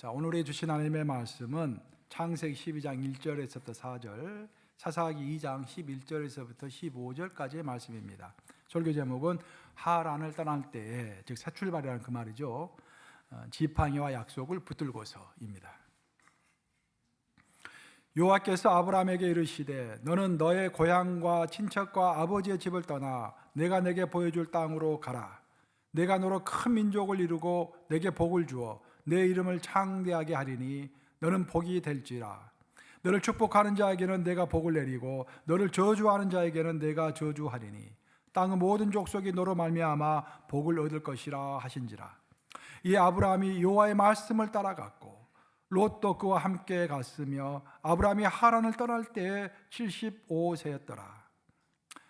자, 오늘의 주신 하나님의 말씀은 창세기 12장 1절에서부터 4절, 사사기 2장 11절에서부터 15절까지의 말씀입니다. 설교 제목은 하란을 떠날 때에, 즉 새 출발이라는 그 말이죠. 지팡이와 약속을 붙들고서입니다. 여호와께서 아브라함에게 이르시되 너는 너의 고향과 친척과 아버지의 집을 떠나 내가 내게 보여줄 땅으로 가라. 내가 너로 큰 민족을 이루고 내게 복을 주어 내 이름을 창대하게 하리니 너는 복이 될지라. 너를 축복하는 자에게는 내가 복을 내리고 너를 저주하는 자에게는 내가 저주하리니 땅의 모든 족속이 너로 말미암아 복을 얻을 것이라 하신지라. 이 아브라함이 여호와의 말씀을 따라갔고 롯도 그와 함께 갔으며 아브라함이 하란을 떠날 때에 75세였더라.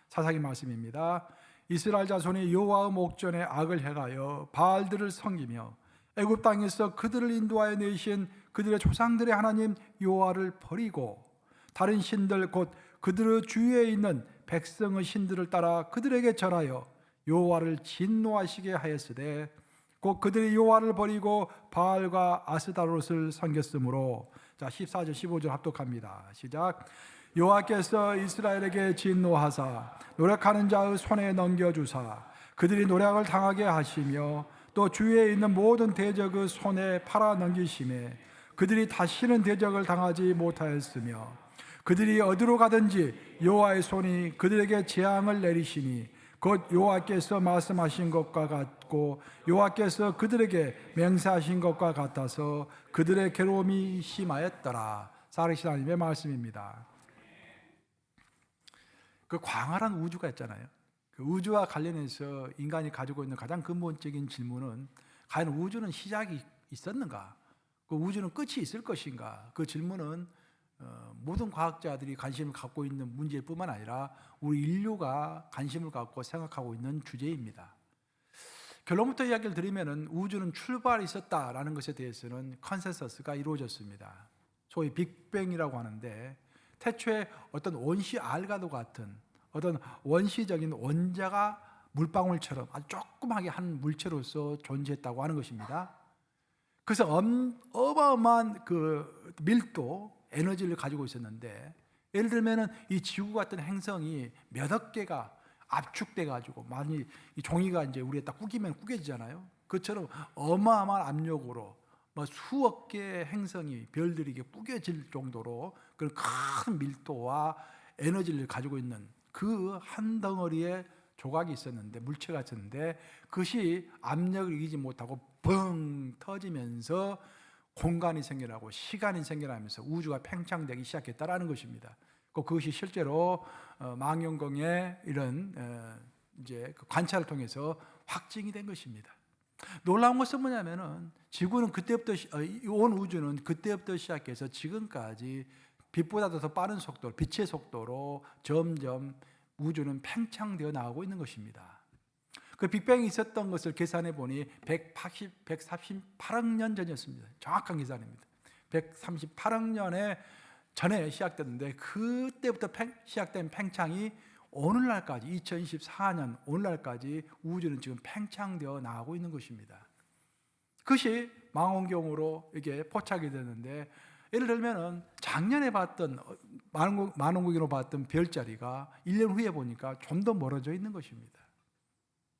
사사기 말씀입니다. 이스라엘 자손이 여호와의 목전에 악을 행하여 바알들을 섬기며 애굽 땅에서 그들을 인도하여 내신 그들의 조상들의 하나님 여호와를 버리고 다른 신들 곧 그들의 주위에 있는 백성의 신들을 따라 그들에게 절하여 여호와를 진노하시게 하였으되 곧 그들이 여호와를 버리고 바알과 아스타롯을 섬겼으므로. 자, 14절 15절 합독합니다. 시작. 여호와께서 이스라엘에게 진노하사 노력하는 자의 손에 넘겨주사 그들이 노력을 당하게 하시며 또 주위에 있는 모든 대적의 손에 팔아 넘기심에 그들이 다시는 대적을 당하지 못하였으며 그들이 어디로 가든지 여호와의 손이 그들에게 재앙을 내리시니 곧 여호와께서 말씀하신 것과 같고 여호와께서 그들에게 맹세하신 것과 같아서 그들의 괴로움이 심하였더라. 살아계신 하나님의 말씀입니다. 그 광활한 우주가 있잖아요. 그 우주와 관련해서 인간이 가지고 있는 가장 근본적인 질문은 과연 우주는 시작이 있었는가? 그 우주는 끝이 있을 것인가? 그 질문은 모든 과학자들이 관심을 갖고 있는 문제일 뿐만 아니라 우리 인류가 관심을 갖고 생각하고 있는 주제입니다. 결론부터 이야기를 드리면 우주는 출발이 있었다라는 것에 대해서는 컨센서스가 이루어졌습니다. 소위 빅뱅이라고 하는데 태초에 어떤 원시 알과도 같은 어떤 원시적인 원자가 물방울처럼 아주 조그맣게 한 물체로서 존재했다고 하는 것입니다. 그래서 어마어마한 그 밀도, 에너지를 가지고 있었는데 예를 들면 이 지구 같은 행성이 몇억 개가 압축돼 가지고 많이 이 종이가 이제 우리에 딱 구기면 구겨지잖아요. 그처럼 어마어마한 압력으로 뭐 수억 개의 행성이 별들이 이게 구겨질 정도로 그런 큰 밀도와 에너지를 가지고 있는 그 한 덩어리의 조각이 있었는데, 물체가 있었는데 그것이 압력을 이기지 못하고 뻥 터지면서 공간이 생겨나고 시간이 생겨나면서 우주가 팽창되기 시작했다라는 것입니다. 그것이 실제로 망원경의 이런 이제 그 관찰을 통해서 확증이 된 것입니다. 놀라운 것은 뭐냐면은 지구는 그때부터 온 우주는 그때부터 시작해서 지금까지 빛보다도 더 빠른 속도, 빛의 속도로 점점 우주는 팽창되어 나가고 있는 것입니다. 그 빅뱅이 있었던 것을 계산해 보니 138억 년 전이었습니다. 정확한 계산입니다. 138억 년에 전에 시작됐는데 그때부터 시작된 팽창이 오늘날까지 2024년 오늘날까지 우주는 지금 팽창되어 나가고 있는 것입니다. 그것이 망원경으로 이게 포착이 되는데 예를 들면은 작년에 봤던 만원국으로 봤던 별자리가 1년 후에 보니까 좀 더 멀어져 있는 것입니다.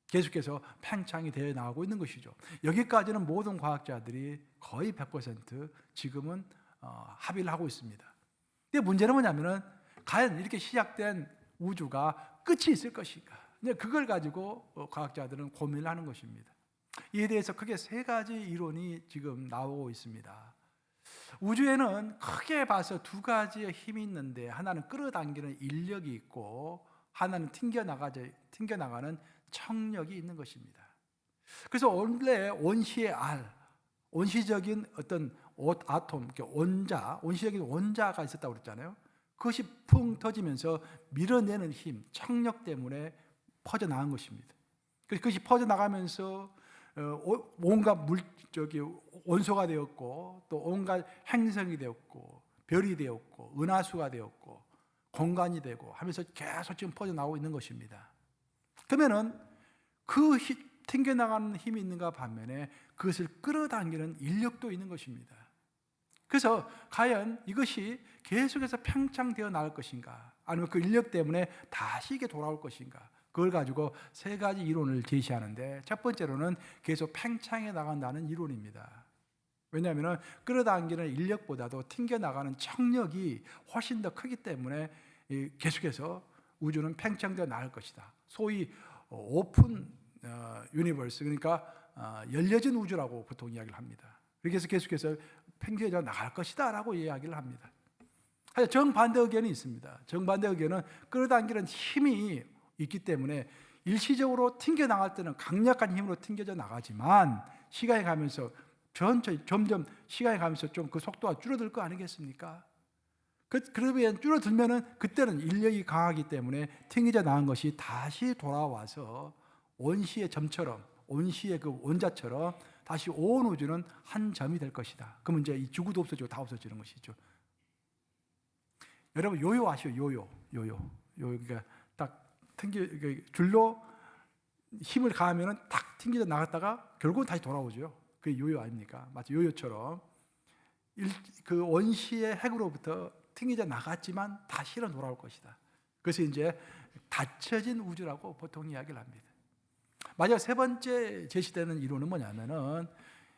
계속해서 팽창이 되어 나가고 있는 것이죠. 여기까지는 모든 과학자들이 거의 100% 지금은 합의를 하고 있습니다. 근데 문제는 뭐냐면은 과연 이렇게 시작된 우주가 끝이 있을 것인가? 그걸 가지고 과학자들은 고민을 하는 것입니다. 이에 대해서 크게 세 가지 이론이 지금 나오고 있습니다. 우주에는 크게 봐서 두 가지의 힘이 있는데 하나는 끌어당기는 인력이 있고 하나는 튕겨나가는 청력이 있는 것입니다. 그래서 원래 원시의 원시적인 어떤 아톰, 원시적인 원자가 있었다고 그랬잖아요. 그것이 풍 터지면서 밀어내는 힘, 청력 때문에 퍼져나간 것입니다. 그것이 퍼져나가면서 온갖 원소가 되었고 또 온갖 행성이 되었고 별이 되었고 은하수가 되었고 공간이 되고 하면서 계속 지금 퍼져나오고 있는 것입니다. 그러면은 그 튕겨나가는 힘이 있는가 반면에 그것을 끌어당기는 인력도 있는 것입니다. 그래서 과연 이것이 계속해서 팽창되어 나갈 것인가, 아니면 그 인력 때문에 다시 이게 돌아올 것인가, 그걸 가지고 세 가지 이론을 제시하는데, 첫 번째로는 계속 팽창해 나간다는 이론입니다. 왜냐하면 끌어당기는 인력보다도 튕겨나가는 청력이 훨씬 더 크기 때문에 계속해서 우주는 팽창되어 나갈 것이다. 소위 오픈 유니버스, 그러니까 열려진 우주라고 보통 이야기를 합니다. 그래서 계속해서 팽창되어 나갈 것이다 라고 이야기를 합니다. 하지만 정반대 의견이 있습니다. 정반대 의견은 끌어당기는 힘이 있기 때문에 일시적으로 튕겨나갈 때는 강력한 힘으로 튕겨져 나가지만 시간이 가면서 점점 시간이 가면서 좀 그 속도가 줄어들 거 아니겠습니까? 그러면 줄어들면은 그때는 인력이 강하기 때문에 튕겨져 나간 것이 다시 돌아와서 원시의 점처럼, 원시의 그 원자처럼 다시 온 우주는 한 점이 될 것이다. 그러면 이제 이 지구도 없어지고 다 없어지는 것이죠. 여러분 요요 아시죠? 요요. 그러니까 딱 줄로 힘을 가하면은 탁 튕겨져 나갔다가 결국은 다시 돌아오죠. 그게 요요 아닙니까? 마치 요요처럼 그 원시의 핵으로부터 튕겨져 나갔지만 다시는 돌아올 것이다. 그래서 이제 닫혀진 우주라고 보통 이야기를 합니다. 마지막 세 번째 제시되는 이론은 뭐냐면은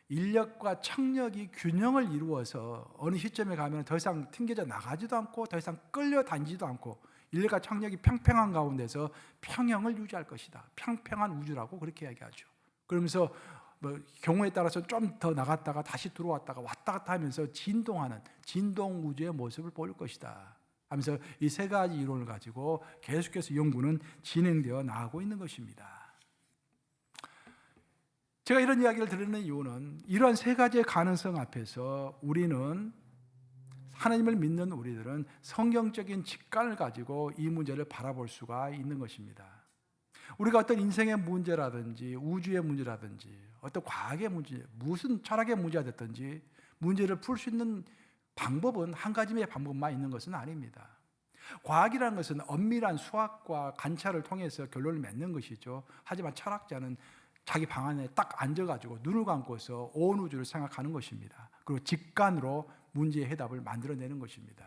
인력과 청력이 균형을 이루어서 어느 시점에 가면 더 이상 튕겨져 나가지도 않고 더 이상 끌려다니지도 않고 인력과 청력이 평평한 가운데서 평형을 유지할 것이다. 평평한 우주라고 그렇게 이야기하죠. 그러면서 뭐 경우에 따라서 좀 더 나갔다가 다시 들어왔다가 왔다 갔다 하면서 진동하는 진동 우주의 모습을 보일 것이다 하면서 이 세 가지 이론을 가지고 계속해서 연구는 진행되어 나가고 있는 것입니다. 제가 이런 이야기를 드리는 이유는 이러한 세 가지의 가능성 앞에서 우리는, 하나님을 믿는 우리들은 성경적인 직관을 가지고 이 문제를 바라볼 수가 있는 것입니다. 우리가 어떤 인생의 문제라든지 우주의 문제라든지 어떤 과학의 문제, 무슨 철학의 문제가 됐든지 문제를 풀 수 있는 방법은 한 가지의 방법만 있는 것은 아닙니다. 과학이라는 것은 엄밀한 수학과 관찰을 통해서 결론을 맺는 것이죠. 하지만 철학자는 자기 방 안에 딱 앉아가지고 눈을 감고서 온 우주를 생각하는 것입니다. 그리고 직관으로 문제의 해답을 만들어내는 것입니다.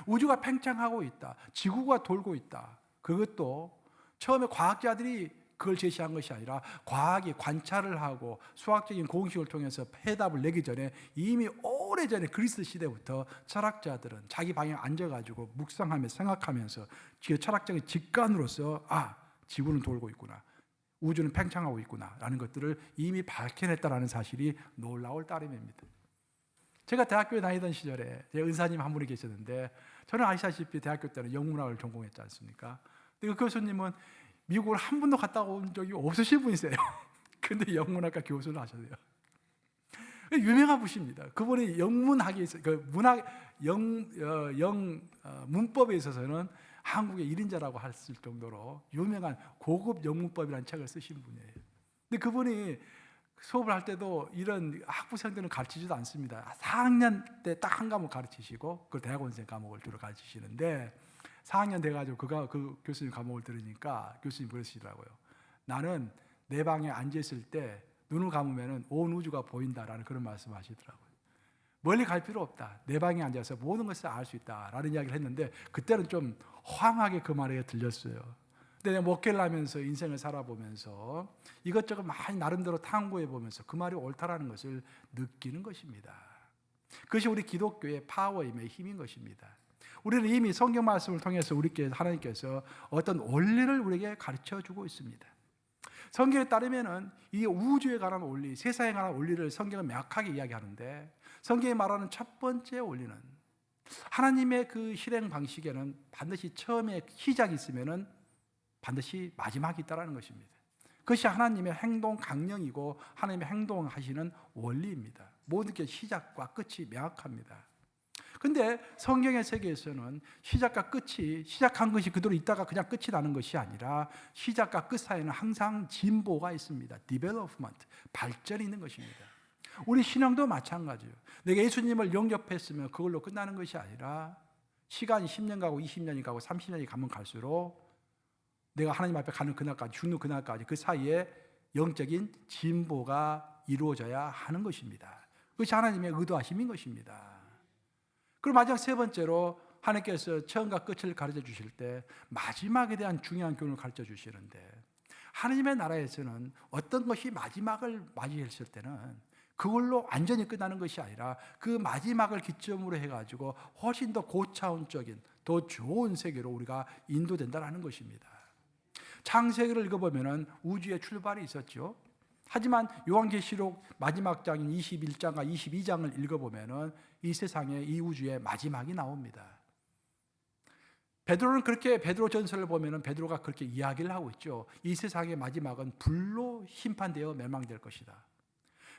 우주가 팽창하고 있다, 지구가 돌고 있다, 그것도 처음에 과학자들이 그걸 제시한 것이 아니라 과학이 관찰을 하고 수학적인 공식을 통해서 해답을 내기 전에 이미 오래전에 그리스 시대부터 철학자들은 자기 방에 앉아가지고 묵상하며 생각하면서 철학적인 직관으로서 지구는 돌고 있구나, 우주는 팽창하고 있구나 라는 것들을 이미 밝혀냈다는 사실이 놀라울 따름입니다. 제가 대학교에 다니던 시절에 제 은사님 한 분이 계셨는데, 저는 아시다시피 대학교 때는 영문학을 전공했지 않습니까? 근데 그 교수님은 미국을 한 번도 갔다 온 적이 없으신 분이세요. 근데 영문학과 교수를 하셨어요. 유명한 분입니다. 그분이 영문학에 있어, 그 문학 문법에 있어서는 한국의 1인자라고 했을 정도로 유명한 고급 영문법이라는 책을 쓰신 분이에요. 근데 그분이 수업을 할 때도 이런 학부생들은 가르치지도 않습니다. 4학년 때 딱 한 과목 가르치시고 그 대학원생 과목을 주로 가르치시는데, 4학년 돼가지고 그 교수님 과목을 들으니까 교수님 그러시더라고요. 나는 내 방에 앉아있을 때 눈을 감으면 온 우주가 보인다라는 그런 말씀하시더라고요. 멀리 갈 필요 없다, 내 방에 앉아서 모든 것을 알 수 있다라는 이야기를 했는데, 그때는 좀 황하게 그 말이 들렸어요. 근데 내가 목회를 하면서 인생을 살아보면서 이것저것 많이 나름대로 탐구해보면서 그 말이 옳다라는 것을 느끼는 것입니다. 그것이 우리 기독교의 파워임의 힘인 것입니다. 우리는 이미 성경 말씀을 통해서 하나님께서 어떤 원리를 우리에게 가르쳐주고 있습니다. 성경에 따르면은 이 우주에 관한 원리, 세상에 관한 원리를 성경은 명확하게 이야기하는데, 성경이 말하는 첫 번째 원리는 하나님의 그 실행 방식에는 반드시 처음에 시작이 있으면은 반드시 마지막이 있다는 것입니다. 그것이 하나님의 행동 강령이고 하나님의 행동하시는 원리입니다. 모든 게 시작과 끝이 명확합니다. 근데 성경의 세계에서는 시작과 끝이, 시작한 것이 그대로 있다가 그냥 끝이 나는 것이 아니라 시작과 끝 사이에는 항상 진보가 있습니다. development, 발전이 있는 것입니다. 우리 신앙도 마찬가지예요. 내가 예수님을 영접했으면 그걸로 끝나는 것이 아니라 시간이 10년 가고 20년이 가고 30년이 가면 갈수록 내가 하나님 앞에 가는 그날까지, 죽는 그날까지 그 사이에 영적인 진보가 이루어져야 하는 것입니다. 그것이 하나님의 의도하심인 것입니다. 그리고 마지막 세 번째로 하나님께서 처음과 끝을 가르쳐 주실 때 마지막에 대한 중요한 교훈을 가르쳐 주시는데, 하나님의 나라에서는 어떤 것이 마지막을 맞이했을 때는 그걸로 완전히 끝나는 것이 아니라 그 마지막을 기점으로 해가지고 훨씬 더 고차원적인 더 좋은 세계로 우리가 인도된다는 것입니다. 창세기를 읽어보면 우주의 출발이 있었죠. 하지만 요한계시록 마지막 장인 21장과 22장을 읽어보면 이 세상에 이 우주의 마지막이 나옵니다. 베드로는 그렇게 베드로 전설을 보면 베드로가 그렇게 이야기를 하고 있죠. 이 세상의 마지막은 불로 심판되어 멸망될 것이다.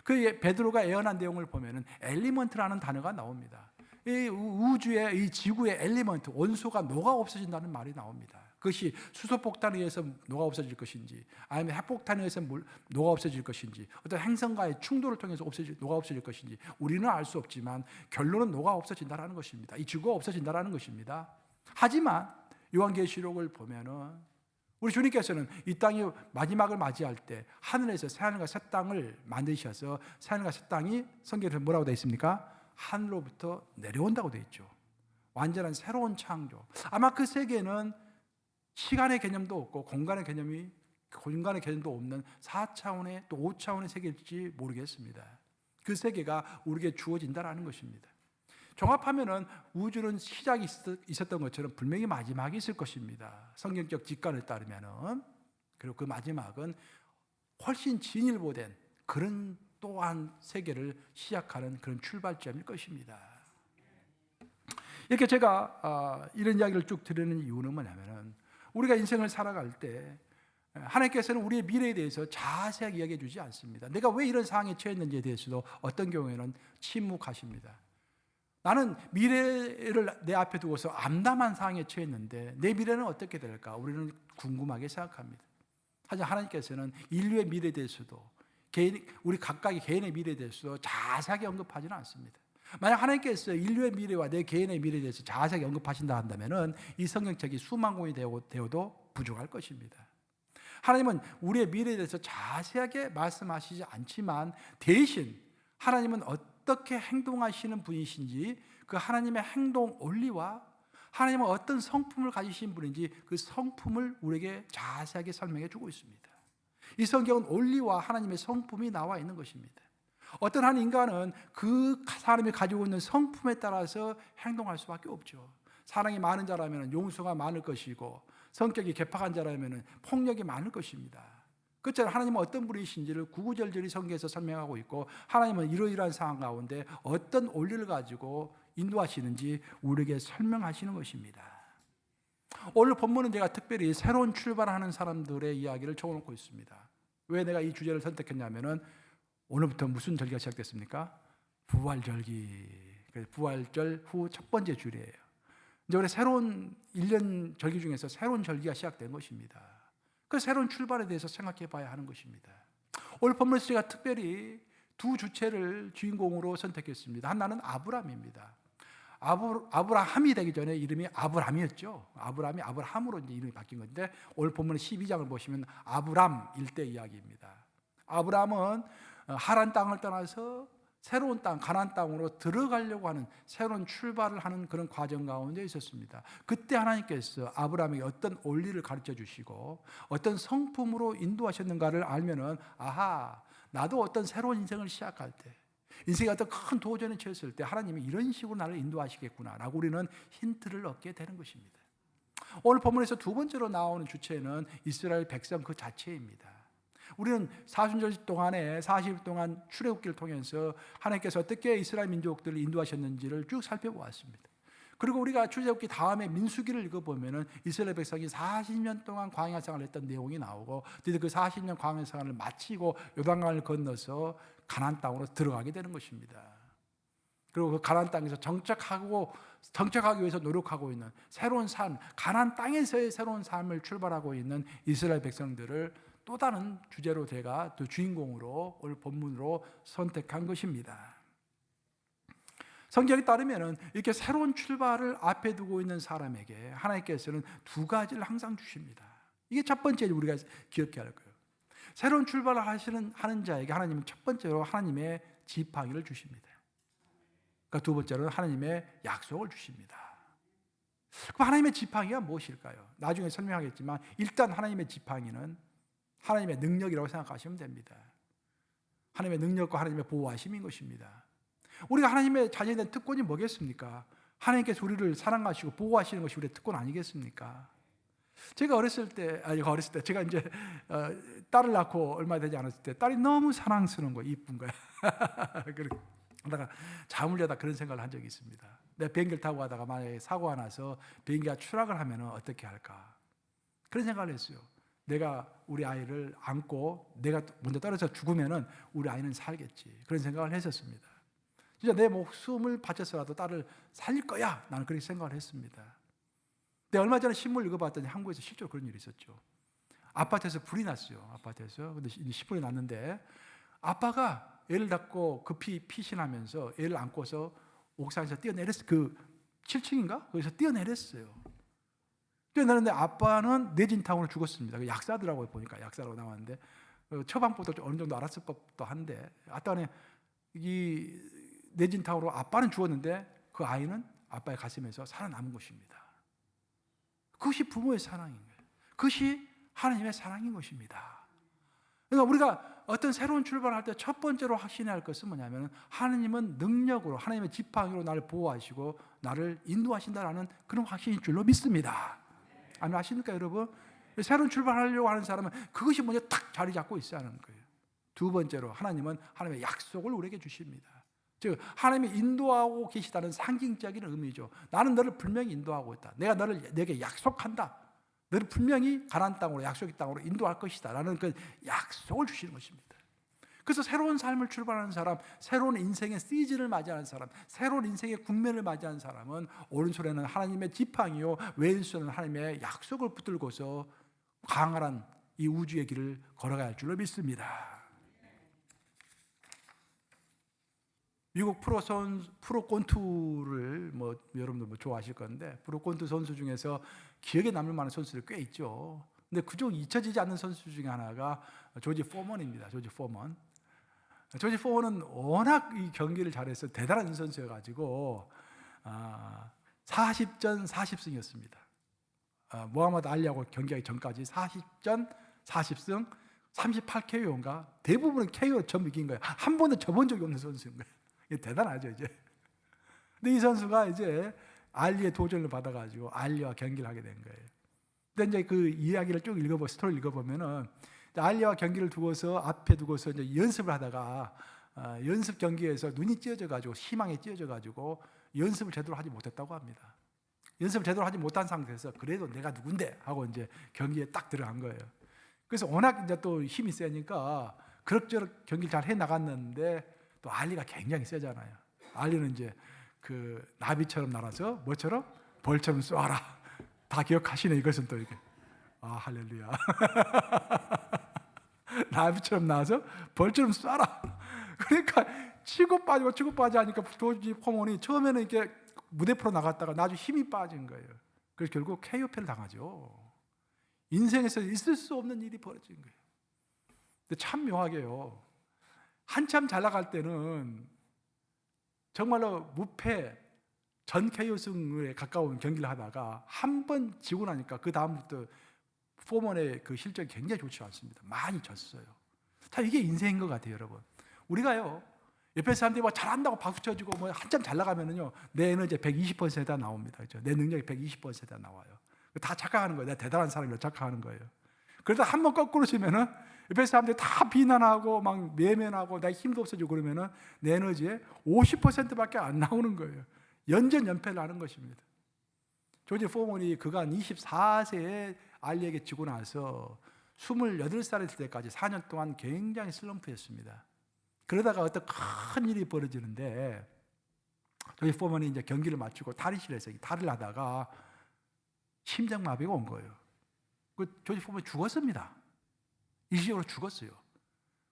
그 베드로가 예언한 내용을 보면 엘리먼트라는 단어가 나옵니다. 이 우주의 이 지구의 엘리먼트 원소가 녹아 없어진다는 말이 나옵니다. 그것이 수소폭탄에 의해서 녹아 없어질 것인지 아니면 핵폭탄에 의해서 녹아 없어질 것인지 어떤 행성과의 충돌을 통해서 녹아 없어질 것인지 우리는 알 수 없지만 결론은 녹아 없어진다는 것입니다. 이 지구가 없어진다는 것입니다. 하지만 요한계시록을 보면은 우리 주님께서는 이 땅이 마지막을 맞이할 때 하늘에서 새하늘과 새 땅을 만드셔서 새하늘과 새 땅이 성경에서 뭐라고 되어 있습니까? 하늘로부터 내려온다고 되어 있죠. 완전한 새로운 창조. 아마 그 세계는 시간의 개념도 없고 공간의 개념도 없는 4차원의 또 5차원의 세계일지 모르겠습니다. 그 세계가 우리에게 주어진다는 것입니다. 종합하면은 우주는 시작이 있었던 것처럼 분명히 마지막이 있을 것입니다. 성경적 직관에 따르면은. 그리고 그 마지막은 훨씬 진일보된 그런 또한 세계를 시작하는 그런 출발점일 것입니다. 이렇게 제가 이런 이야기를 쭉 드리는 이유는 뭐냐면은 우리가 인생을 살아갈 때 하나님께서는 우리의 미래에 대해서 자세하게 이야기해 주지 않습니다. 내가 왜 이런 상황에 처했는지에 대해서도 어떤 경우에는 침묵하십니다. 나는 미래를 내 앞에 두고서 암담한 상황에 처했는데 내 미래는 어떻게 될까? 우리는 궁금하게 생각합니다. 하지만 하나님께서는 인류의 미래에 대해서도 우리 각각의 개인의 미래에 대해서도 자세하게 언급하지는 않습니다. 만약 하나님께서 인류의 미래와 내 개인의 미래에 대해서 자세하게 언급하신다 한다면 이 성경책이 수만 권이 되어도 부족할 것입니다. 하나님은 우리의 미래에 대해서 자세하게 말씀하시지 않지만 대신 하나님은 어떻게 행동하시는 분이신지 그 하나님의 행동 원리와 하나님은 어떤 성품을 가지신 분인지 그 성품을 우리에게 자세하게 설명해 주고 있습니다. 이 성경은 원리와 하나님의 성품이 나와 있는 것입니다. 어떤 한 인간은 그 사람이 가지고 있는 성품에 따라서 행동할 수밖에 없죠. 사랑이 많은 자라면 용서가 많을 것이고 성격이 개팍한 자라면 폭력이 많을 것입니다. 그처럼 하나님은 어떤 분이신지를 구구절절히 성경에서 설명하고 있고 하나님은 이러이러한 상황 가운데 어떤 원리를 가지고 인도하시는지 우리에게 설명하시는 것입니다. 오늘 본문은 제가 특별히 새로운 출발하는 사람들의 이야기를 적어놓고 있습니다. 왜 내가 이 주제를 선택했냐면은 오늘부터 무슨 절기가 시작됐습니까? 부활절기. 부활절 후 첫 번째 주일이에요. 이제 우리 새로운 1년 절기 중에서 새로운 절기가 시작된 것입니다. 그 새로운 출발에 대해서 생각해 봐야 하는 것입니다. 오늘 본문에서 제가 특별히 두 주체를 주인공으로 선택했습니다. 하나는 아브람입니다. 아브라함이 되기 전에 이름이 아브람이었죠. 아브람이 아브라함으로 이제 이름이 바뀐 건데 오늘 본문 12장을 보시면 아브람 일대 이야기입니다. 아브람은 하란 땅을 떠나서 새로운 땅, 가나안 땅으로 들어가려고 하는 새로운 출발을 하는 그런 과정 가운데 있었습니다. 그때 하나님께서 아브라함에게 어떤 원리를 가르쳐 주시고 어떤 성품으로 인도하셨는가를 알면은 아하, 나도 어떤 새로운 인생을 시작할 때 인생에 어떤 큰 도전에 처했을 때 하나님이 이런 식으로 나를 인도하시겠구나 라고 우리는 힌트를 얻게 되는 것입니다. 오늘 본문에서 두 번째로 나오는 주체는 이스라엘 백성 그 자체입니다. 우리는 사순절 동안에 40일 동안 출애굽기를 통해서 하나님께서 어떻게 이스라엘 민족들을 인도하셨는지를 쭉 살펴보았습니다. 그리고 우리가 출애굽기 다음에 민수기를 읽어보면 이스라엘 백성이 40년 동안 광야 생활을 했던 내용이 나오고 드디어 그 40년 광야 생활을 마치고 요단강을 건너서 가나안 땅으로 들어가게 되는 것입니다. 그리고 그 가나안 땅에서 정착하기 위해서 노력하고 있는 새로운 삶, 가나안 땅에서의 새로운 삶을 출발하고 있는 이스라엘 백성들을 또 다른 주제로 제가 또 주인공으로 오늘 본문으로 선택한 것입니다. 성경에 따르면 이렇게 새로운 출발을 앞에 두고 있는 사람에게 하나님께서는 두 가지를 항상 주십니다. 이게 첫 번째 우리가 기억해야 할 거예요. 새로운 출발을 하는 자에게 하나님은 첫 번째로 하나님의 지팡이를 주십니다. 그러니까 두 번째로는 하나님의 약속을 주십니다. 그럼 하나님의 지팡이가 무엇일까요? 나중에 설명하겠지만 일단 하나님의 지팡이는 하나님의 능력이라고 생각하시면 됩니다. 하나님의 능력과 하나님의 보호하심인 것입니다. 우리가 하나님의 자녀에 대한 특권이 뭐겠습니까? 하나님께서 우리를 사랑하시고 보호하시는 것이 우리의 특권 아니겠습니까? 제가 어렸을 때 제가 이제 딸을 낳고 얼마 되지 않았을 때 딸이 너무 사랑스러운 거예요. 이쁜 거야. 그러다가 잠을 자다 그런 생각을 한 적이 있습니다. 내가 비행기를 타고 가다가 만약에 사고가 나서 비행기가 추락을 하면 어떻게 할까? 그런 생각을 했어요. 내가 우리 아이를 안고 내가 먼저 떨어져 죽으면 우리 아이는 살겠지. 그런 생각을 했었습니다. 진짜 내 목숨을 바쳐서라도 딸을 살릴 거야. 나는 그렇게 생각을 했습니다. 근데 얼마 전에 신문을 읽어봤더니 한국에서 실제로 그런 일이 있었죠. 아파트에서 불이 났어요. 아파트에서. 근데 신문이 났는데 아빠가 애를 낳고 급히 피신하면서 애를 안고서 옥상에서 뛰어내렸어요. 그 7층인가? 거기서 뛰어내렸어요. 뛰어내렸는데 아빠는 뇌진탕으로 죽었습니다. 약사더라고요. 보니까 약사라고 나왔는데 처방법도 어느 정도 알았을 법도 한데 아빠는 이 뇌진탕으로 아빠는 죽었는데 그 아이는 아빠의 가슴에서 살아남은 것입니다. 그것이 부모의 사랑인 거예요. 그것이 하나님의 사랑인 것입니다. 그러니까 우리가 어떤 새로운 출발을 할 때 첫 번째로 확신해야 할 것은 뭐냐면 하나님은 능력으로 나님의 지팡이로 나를 보호하시고 나를 인도하신다라는 그런 확신인 줄로 믿습니다. 아멘. 아십니까 여러분? 새로운 출발하려고 하는 사람은 그것이 먼저 탁 자리 잡고 있어야 하는 거예요. 두 번째로 하나님은 하나님의 약속을 우리에게 주십니다. 즉 하나님이 인도하고 계시다는 상징적인 의미죠. 나는 너를 분명히 인도하고 있다. 내가 내게 약속한다. 너를 분명히 가나안 땅으로 약속의 땅으로 인도할 것이다 라는 그 약속을 주시는 것입니다. 그래서 새로운 삶을 출발하는 사람, 새로운 인생의 시즌을 맞이하는 사람, 새로운 인생의 국면을 맞이하는 사람은 오른손에는 하나님의 지팡이요 왼손에는 하나님의 약속을 붙들고서 강활한 이 우주의 길을 걸어가야 할 줄로 믿습니다. 미국 프로권투를 여러분들 좋아하실 건데 프로권투 선수 중에서 기억에 남을 만한 선수들이 꽤 있죠. 근데 그중 잊혀지지 않는 선수 중에 하나가 조지 포먼입니다. 조지 포먼은 워낙 이 경기를 잘해서 대단한 선수여가지고 40전 40승이었습니다. 모하마드 알리하고 경기하기 전까지 40전 40승 38KO인가 대부분은 KO로 전부 이긴 거예요. 한 번도 져본 적이 없는 선수인 거예요. 대단하죠 이제. 근데 이 선수가 이제 알리의 도전을 받아가지고 알리와 경기를 하게 된 거예요. 근데 이제 그 이야기를 쭉 스토리를 읽어보면은 알리와 경기를 앞에 두고서 이제 연습을 하다가 연습 경기에서 눈이 찢어져가지고 희망에 찢어져가지고 연습을 제대로 하지 못했다고 합니다. 연습을 제대로 하지 못한 상태에서 그래도 내가 누군데 하고 이제 경기에 딱 들어간 거예요. 그래서 워낙 이제 또 힘이 세니까 그럭저럭 경기를 잘 해 나갔는데 또 알리가 굉장히 세잖아요. 알리는 이제 그 나비처럼 날아서 뭐처럼 벌처럼 쏘아라. 다 기억하시네 이것은 또 이게. 할렐루야. 나비처럼 나와서 벌처럼 쏴라. 그러니까 치고 빠지고 하니까 조지 포먼이 처음에는 이렇게 무대프로 나갔다가 나중에 힘이 빠진 거예요. 그래서 결국 KO패를 당하죠. 인생에서 있을 수 없는 일이 벌어진 거예요. 근데 참 묘하게요. 한참 잘 나갈 때는 정말로 무패 전 KO승에 가까운 경기를 하다가 한 번 지고 나니까 그 다음부터 포먼의 그 실적이 굉장히 좋지 않습니다. 많이 졌어요. 자, 이게 인생인 것 같아요, 여러분. 우리가요, 옆에 사람들이 잘한다고 박수 쳐주고 한참 잘 나가면은요, 내 에너지 120%다 나옵니다. 그렇죠? 내 능력이 120%다 나와요. 다 착각하는 거예요. 내가 대단한 사람이라고 착각하는 거예요. 그러다 한 번 거꾸로 치면은 옆에 사람들이 다 비난하고 막 내면하고 나 힘도 없어지고 그러면은 내 에너지의 50%밖에 안 나오는 거예요. 연전연패를 하는 것입니다. 조지 포먼이 그간 24세에 알리에게 지고 나서 28살이 될 때까지 4년 동안 굉장히 슬럼프였습니다. 그러다가 어떤 큰 일이 벌어지는데 조지 포먼이 이제 경기를 마치고 탈의실에서 탈의를 하다가 심장마비가 온 거예요. 그 조지 포먼이 죽었습니다. 일시적으로 죽었어요.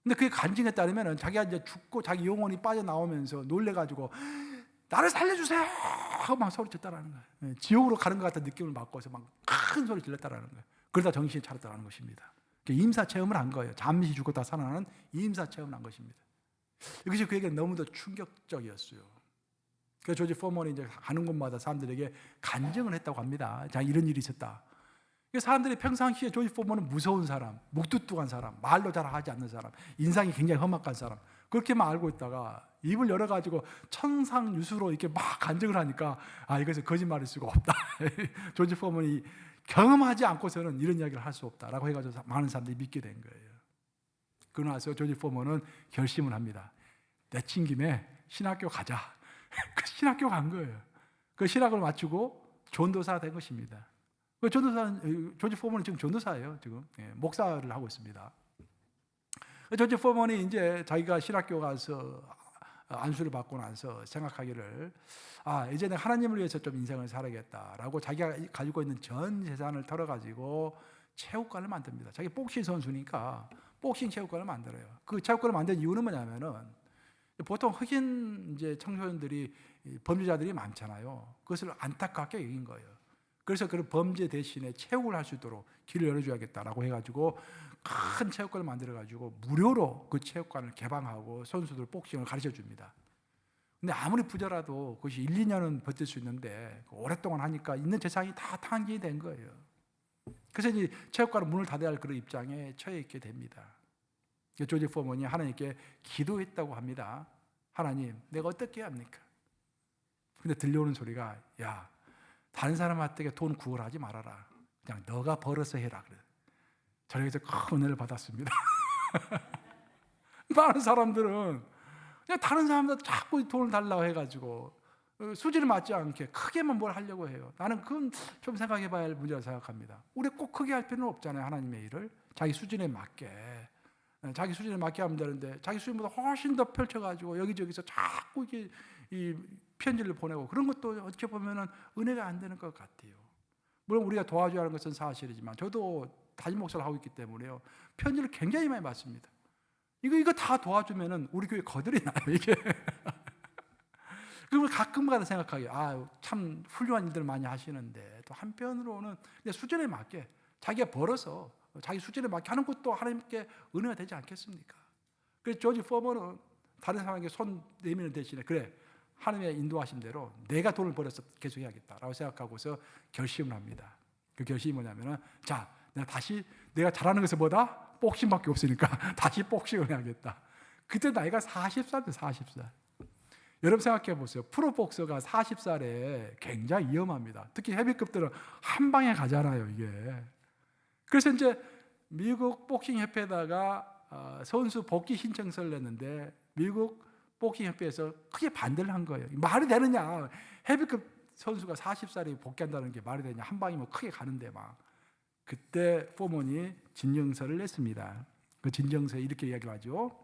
근데 그게 간증에 따르면 자기가 이제 죽고 자기 영혼이 빠져나오면서 놀래가지고 나를 살려주세요! 하고 막 소리쳤다라는 거예요. 지옥으로 가는 것 같은 느낌을 받고서 막 큰 소리 질렀다라는 거예요. 그러다 정신이 차렸다라는 것입니다. 임사 체험을 한 거예요. 잠시 죽었다 살아나는 임사 체험을 한 것입니다. 이것이 그에게 너무도 충격적이었어요. 그래서 조지 포먼이 이제 가는 곳마다 사람들에게 간증을 했다고 합니다. 자, 이런 일이 있었다. 사람들이 평상시에 조지 포먼은 무서운 사람, 묵뚝뚝한 사람, 말도 잘 하지 않는 사람, 인상이 굉장히 험악한 사람, 그렇게만 알고 있다가 입을 열어가지고 천상유수로 이렇게 막 간증을 하니까 이것은 거짓말일 수가 없다. 조지 포먼이 경험하지 않고서는 이런 이야기를 할 수 없다라고 해가지고 많은 사람들이 믿게 된 거예요. 그러고 나서 조지 포먼은 결심을 합니다. 내친 김에 신학교 가자. 그 신학교 간 거예요. 그 신학을 마치고 전도사 된 것입니다. 그 조지 포먼은 지금 전도사예요. 지금 목사를 하고 있습니다. 조지 포먼이 이제 자기가 신학교 가서 안수를 받고 나서 생각하기를 이제 내가 하나님을 위해서 좀 인생을 살아야겠다라고 자기가 가지고 있는 전 재산을 털어가지고 체육관을 만듭니다. 자기 복싱 선수니까 복싱 체육관을 만들어요. 그 체육관을 만든 이유는 뭐냐면은 보통 흑인 이제 청소년들이 범죄자들이 많잖아요. 그것을 안타깝게 여긴 거예요. 그래서 그런 범죄 대신에 체육을 할 수 있도록 길을 열어줘야겠다라고 해가지고 큰 체육관을 만들어가지고 무료로 그 체육관을 개방하고 선수들 복싱을 가르쳐 줍니다. 근데 아무리 부자라도 그것이 1, 2년은 버틸 수 있는데 오랫동안 하니까 있는 재산이 다 탄진이 된 거예요. 그래서 이제 체육관은 문을 닫아야 할 그런 입장에 처해 있게 됩니다. 조지 포먼이 하나님께 기도했다고 합니다. 하나님, 내가 어떻게 해야 합니까? 근데 들려오는 소리가 다른 사람한테 돈 구걸하지 말아라. 그냥 너가 벌어서 해라. 그래. 저에게서 큰 은혜를 받았습니다. 많은 사람들은 그냥 다른 사람들 자꾸 돈을 달라고 해가지고 수준에 맞지 않게 크게만 뭘 하려고 해요. 나는 그건 좀 생각해봐야 할 문제라고 생각합니다. 우리 꼭 크게 할 필요는 없잖아요. 하나님의 일을 자기 수준에 맞게 하면 되는데 자기 수준보다 훨씬 더 펼쳐가지고 여기저기서 자꾸 이게 이 편지를 보내고 그런 것도 어떻게 보면은 은혜가 안 되는 것 같아요. 물론 우리가 도와줘야 하는 것은 사실이지만 저도 담임 목사를 하고 있기 때문에요. 편지를 굉장히 많이 받습니다. 이거 다 도와주면은 우리 교회 거들이 나요, 이게. 그걸 가끔가다 생각하게, 참 훌륭한 일들을 많이 하시는데 또 한편으로는 수준에 맞게 자기가 벌어서 자기 수준에 맞게 하는 것도 하나님께 은혜가 되지 않겠습니까? 그래서 조지 포먼은 다른 사람에게 손 내미는 대신에 그래, 하나님의 인도하신 대로 내가 돈을 벌어서 계속 해야겠다라고 생각하고서 결심을 합니다. 그 결심이 뭐냐면은 내가 잘하는 것은 뭐다? 복싱밖에 없으니까 다시 복싱을 해야겠다. 그때 나이가 40살이에요. 40살. 여러분 생각해 보세요. 프로복서가 40살에 굉장히 위험합니다. 특히 헤비급들은 한 방에 가잖아요, 이게. 그래서 이제 미국 복싱협회에다가 선수 복귀 신청서를 냈는데 미국 복싱협회에서 크게 반대를 한 거예요. 말이 되느냐? 헤비급 선수가 40살에 복귀한다는 게 말이 되냐? 한 방이면 크게 가는데 막. 그때 포먼이 진정서를 냈습니다. 그 진정서에 이렇게 이야기를 하죠.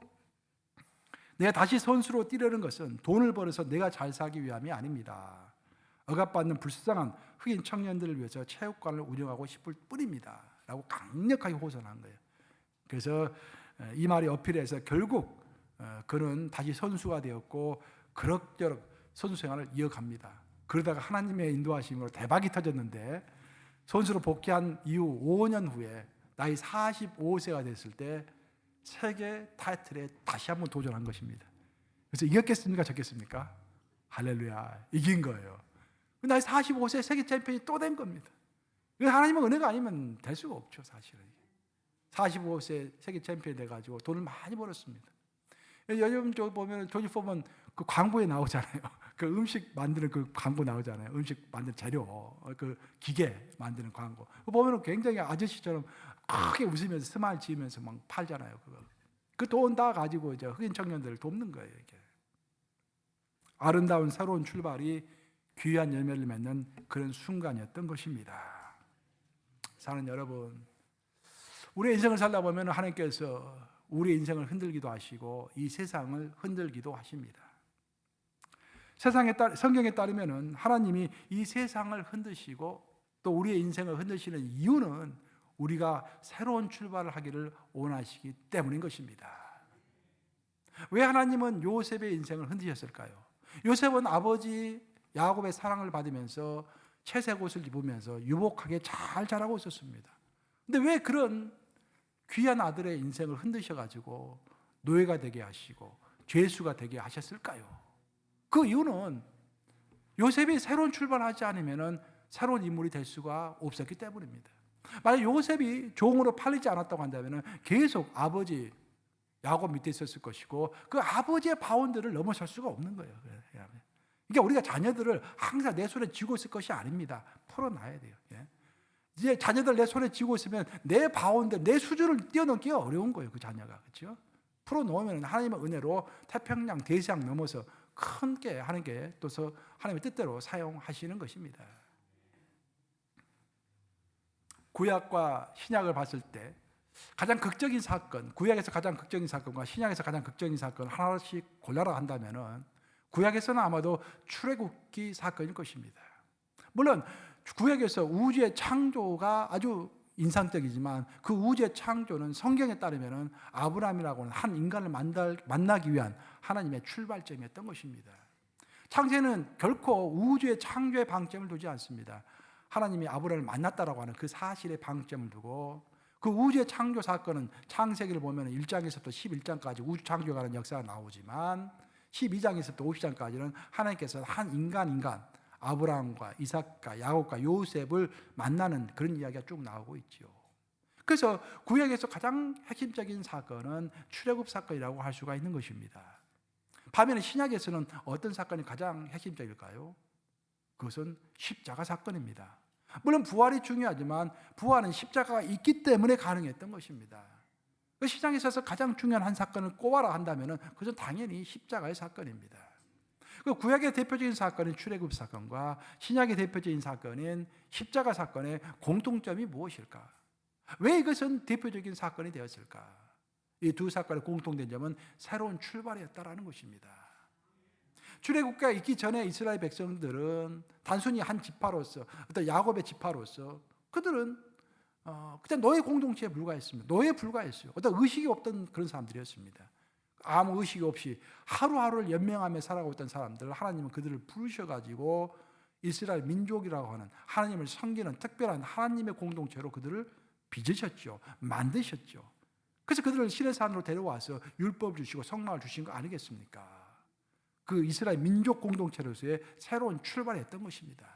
내가 다시 선수로 뛰려는 것은 돈을 벌어서 내가 잘 살기 위함이 아닙니다. 억압받는 불쌍한 흑인 청년들을 위해서 체육관을 운영하고 싶을 뿐입니다. 라고 강력하게 호소한 거예요. 그래서 이 말이 어필해서 결국 그는 다시 선수가 되었고 그럭저럭 선수 생활을 이어갑니다. 그러다가 하나님의 인도하심으로 대박이 터졌는데 선수로 복귀한 이후 5년 후에 나이 45세가 됐을 때 세계 타이틀에 다시 한번 도전한 것입니다. 그래서 이겼겠습니까? 졌겠습니까? 할렐루야, 이긴 거예요. 나이 45세 세계 챔피언이 또 된 겁니다. 하나님의 은혜가 아니면 될 수가 없죠, 사실은. 45세 세계 챔피언이 돼가지고 돈을 많이 벌었습니다. 요즘 보면 조지 포먼 그 광고에 나오잖아요. 그 음식 만드는 그 광고 나오잖아요. 음식 만드는 재료, 그 기계 만드는 광고. 보면 굉장히 아저씨처럼 크게 웃으면서 스마일 지으면서 막 팔잖아요. 그 돈 다 가지고 이제 흑인 청년들을 돕는 거예요. 이게. 아름다운 새로운 출발이 귀한 열매를 맺는 그런 순간이었던 것입니다. 사는 여러분, 우리의 인생을 살다 보면 하나님께서 우리의 인생을 흔들기도 하시고 이 세상을 흔들기도 하십니다. 성경에 따르면 하나님이 이 세상을 흔드시고 또 우리의 인생을 흔드시는 이유는 우리가 새로운 출발을 하기를 원하시기 때문인 것입니다. 왜 하나님은 요셉의 인생을 흔드셨을까요? 요셉은 아버지 야곱의 사랑을 받으면서 채색 옷을 입으면서 유복하게 잘 자라고 있었습니다. 근데 왜 그런 귀한 아들의 인생을 흔드셔가지고 노예가 되게 하시고 죄수가 되게 하셨을까요? 그 이유는 요셉이 새로운 출발하지 않으면 새로운 인물이 될 수가 없었기 때문입니다. 만약 요셉이 종으로 팔리지 않았다고 한다면 계속 아버지 야곱 밑에 있었을 것이고 그 아버지의 바운드를 넘어설 수가 없는 거예요. 그러니까 우리가 자녀들을 항상 내 손에 쥐고 있을 것이 아닙니다. 풀어놔야 돼요. 이제 자녀들 내 손에 쥐고 있으면 내 바운드, 내 수준을 뛰어넘기가 어려운 거예요. 그 자녀가. 그렇죠? 풀어놓으면 하나님의 은혜로 태평양, 대서양 넘어서 큰 게 하는 게 또 하나님의 뜻대로 사용하시는 것입니다. 구약과 신약을 봤을 때 가장 극적인 사건, 구약에서 가장 극적인 사건과 신약에서 가장 극적인 사건 하나씩 골라라 한다면은 구약에서는 아마도 출애굽기 사건일 것입니다. 물론 구약에서 우주의 창조가 아주 인상적이지만 그 우주의 창조는 성경에 따르면 아브라함이라고 하는 한 인간을 만나기 위한 하나님의 출발점이었던 것입니다. 창세는 결코 우주의 창조의 방점을 두지 않습니다. 하나님이 아브라함을 만났다라고 하는 그 사실의 방점을 두고 그 우주의 창조 사건은 창세기를 보면 1장에서부터 11장까지 우주 창조에 관한 역사가 나오지만 12장에서부터 50장까지는 하나님께서 한 인간 아브라함과 이삭과 야곱과 요셉을 만나는 그런 이야기가 쭉 나오고 있죠. 그래서 구약에서 가장 핵심적인 사건은 출애굽 사건이라고 할 수가 있는 것입니다. 반면에 신약에서는 어떤 사건이 가장 핵심적일까요? 그것은 십자가 사건입니다. 물론 부활이 중요하지만 부활은 십자가가 있기 때문에 가능했던 것입니다. 신약에 있어서 가장 중요한 한 사건을 꼽아라 한다면 그것은 당연히 십자가의 사건입니다. 구약의 대표적인 사건인 출애굽 사건과 신약의 대표적인 사건인 십자가 사건의 공통점이 무엇일까? 왜 이것은 대표적인 사건이 되었을까? 이 두 사건의 공통된 점은 새로운 출발이었다라는 것입니다. 출애굽기가 있기 전에 이스라엘 백성들은 단순히 한 지파로서 어떤 야곱의 지파로서 그들은 그냥 노예 공동체에 불과했습니다. 노예에 불과했어요. 어떤 의식이 없던 그런 사람들이었습니다. 아무 의식이 없이 하루하루를 연명하며 살아가고 있던 사람들, 하나님은 그들을 부르셔가지고 이스라엘 민족이라고 하는 하나님을 섬기는 특별한 하나님의 공동체로 그들을 빚으셨죠. 만드셨죠. 그래서 그들을 시내산으로 데려와서 율법 주시고 성막을 주신 거 아니겠습니까? 그 이스라엘 민족 공동체로서의 새로운 출발이었던 것입니다.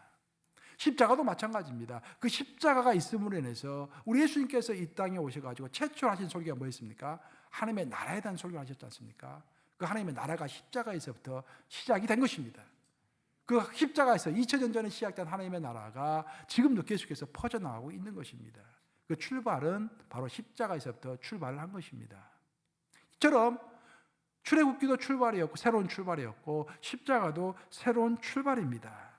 십자가도 마찬가지입니다. 그 십자가가 있음으로 인해서 우리 예수님께서 이 땅에 오셔가지고 최초로 하신 설교가 뭐였습니까? 하나님의 나라에 대한 설교를 하셨지 않습니까? 그 하나님의 나라가 십자가에서부터 시작이 된 것입니다. 그 십자가에서 2000년 전에 시작된 하나님의 나라가 지금도 계속해서 퍼져나가고 있는 것입니다. 그 출발은 바로 십자가에서부터 출발을 한 것입니다. 이처럼 출애굽기도 출발이었고 새로운 출발이었고 십자가도 새로운 출발입니다.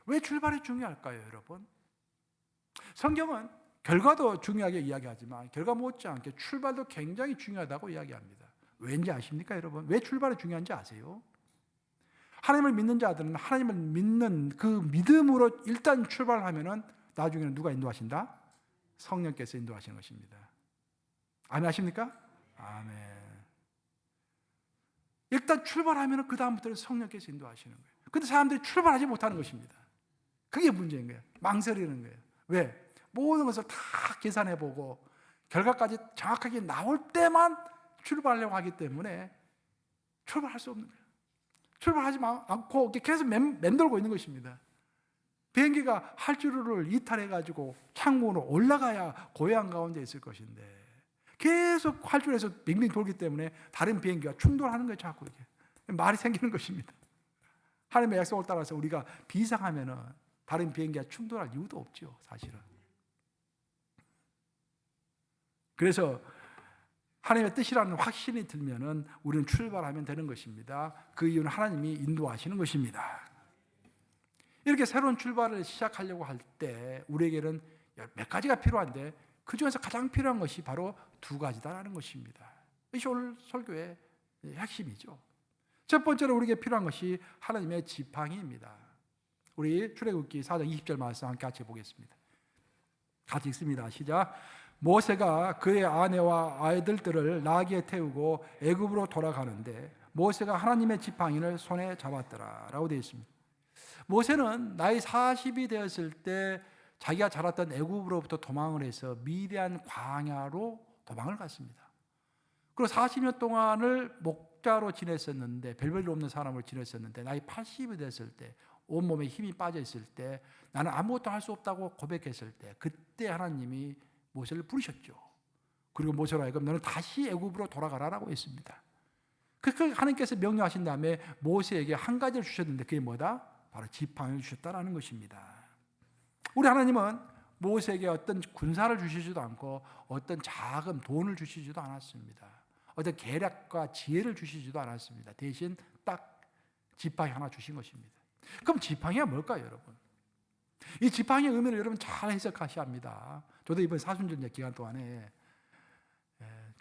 왜 출발이 중요할까요, 여러분? 성경은 결과도 중요하게 이야기하지만 결과 못지않게 출발도 굉장히 중요하다고 이야기합니다. 왠지 아십니까, 여러분? 왜 출발이 중요한지 아세요? 하나님을 믿는 자들은 하나님을 믿는 그 믿음으로 일단 출발하면은 나중에는 누가 인도하신다? 성령께서 인도하시는 것입니다. 아멘 하십니까? 아멘. 일단 출발하면은 그 다음부터는 성령께서 인도하시는 거예요. 근데 사람들이 출발하지 못하는 것입니다. 그게 문제인 거예요. 망설이는 거예요. 왜? 모든 것을 다 계산해보고 결과까지 정확하게 나올 때만 출발하려고 하기 때문에 출발할 수 없는 거예요. 출발하지 않고 계속 맴돌고 있는 것입니다. 비행기가 활주로를 이탈해가지고 창문으로 올라가야 고향 가운데 있을 것인데 계속 활주로에서 빙빙 돌기 때문에 다른 비행기와 충돌하는 거예요. 자꾸 이렇게 말이 생기는 것입니다. 하나님의 약속을 따라서 우리가 비상하면은 다른 비행기와 충돌할 이유도 없죠, 사실은. 그래서 하나님의 뜻이라는 확신이 들면은 우리는 출발하면 되는 것입니다. 그 이유는 하나님이 인도하시는 것입니다. 이렇게 새로운 출발을 시작하려고 할 때 우리에게는 몇 가지가 필요한데 그 중에서 가장 필요한 것이 바로 두 가지다라는 것입니다. 이것이 오늘 설교의 핵심이죠. 첫 번째로 우리에게 필요한 것이 하나님의 지팡이입니다. 우리 출애굽기 4장 20절 말씀 함께 같이 보겠습니다. 같이 읽습니다. 시작. 모세가 그의 아내와 아이들들을 나귀에 태우고 애굽으로 돌아가는데 모세가 하나님의 지팡이를 손에 잡았더라 라고 되어 있습니다. 모세는 나이 40이 되었을 때 자기가 자랐던 애굽으로부터 도망을 해서 미디안 광야로 도망을 갔습니다. 그리고 40년 동안을 목자로 지냈었는데, 별볼일 없는 사람으로 지냈었는데, 나이 80이 됐을 때, 온몸에 힘이 빠져 있을 때, 나는 아무것도 할 수 없다고 고백했을 때, 그때 하나님이 모세를 부르셨죠. 그리고 모세로 하여금 너는 다시 애굽으로 돌아가라라고 했습니다. 그 하나님께서 명령하신 다음에 모세에게 한 가지를 주셨는데, 그게 뭐다? 바로 지팡이를 주셨다라는 것입니다. 우리 하나님은 모세에게 어떤 군사를 주시지도 않고 어떤 자금, 돈을 주시지도 않았습니다. 어떤 계략과 지혜를 주시지도 않았습니다. 대신 딱 지팡이 하나 주신 것입니다. 그럼 지팡이가 뭘까요, 여러분? 이 지팡이의 의미를 여러분 잘 해석하셔야 합니다. 저도 이번 사순절 기간 동안에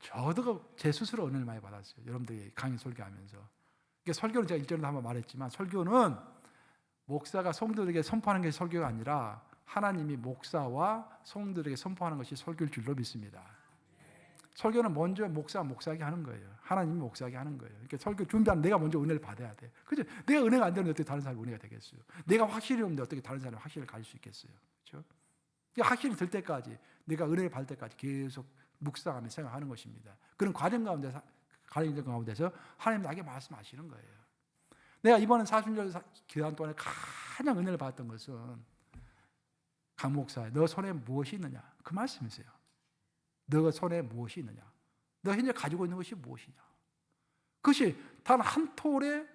저도 제 스스로 은혜를 많이 받았어요. 여러분들이 강의 설교하면서. 그러니까 설교는 제가 일전에도 한번 말했지만, 설교는 목사가 성도들에게 선포하는 게 설교가 아니라 하나님이 목사와 성도들에게 선포하는 것이 설교일 줄로 믿습니다. 설교는 먼저 목사에게 하는 거예요. 하나님이 목사에게 하는 거예요. 그러니까 설교 준비하면 내가 먼저 은혜를 받아야 돼. 그죠? 내가 은혜가 안 되는데 어떻게 다른 사람이 은혜가 되겠어요? 내가 확실히 없는데 어떻게 다른 사람이 확실히 가질 수 있겠어요? 그렇죠? 확실히 들 때까지, 내가 은혜를 받을 때까지 계속 묵상하며 생각하는 것입니다. 그런 과정 가운데서 하나님 나에게 말씀하시는 거예요. 내가 이번에 사순절 기간 동안에 가장 은혜를 받았던 것은 강 목사, 너 손에 무엇이 있느냐? 그 말씀이세요. 너 손에 무엇이 있느냐? 너 현재 가지고 있는 것이 무엇이냐? 그것이 단 한 톨의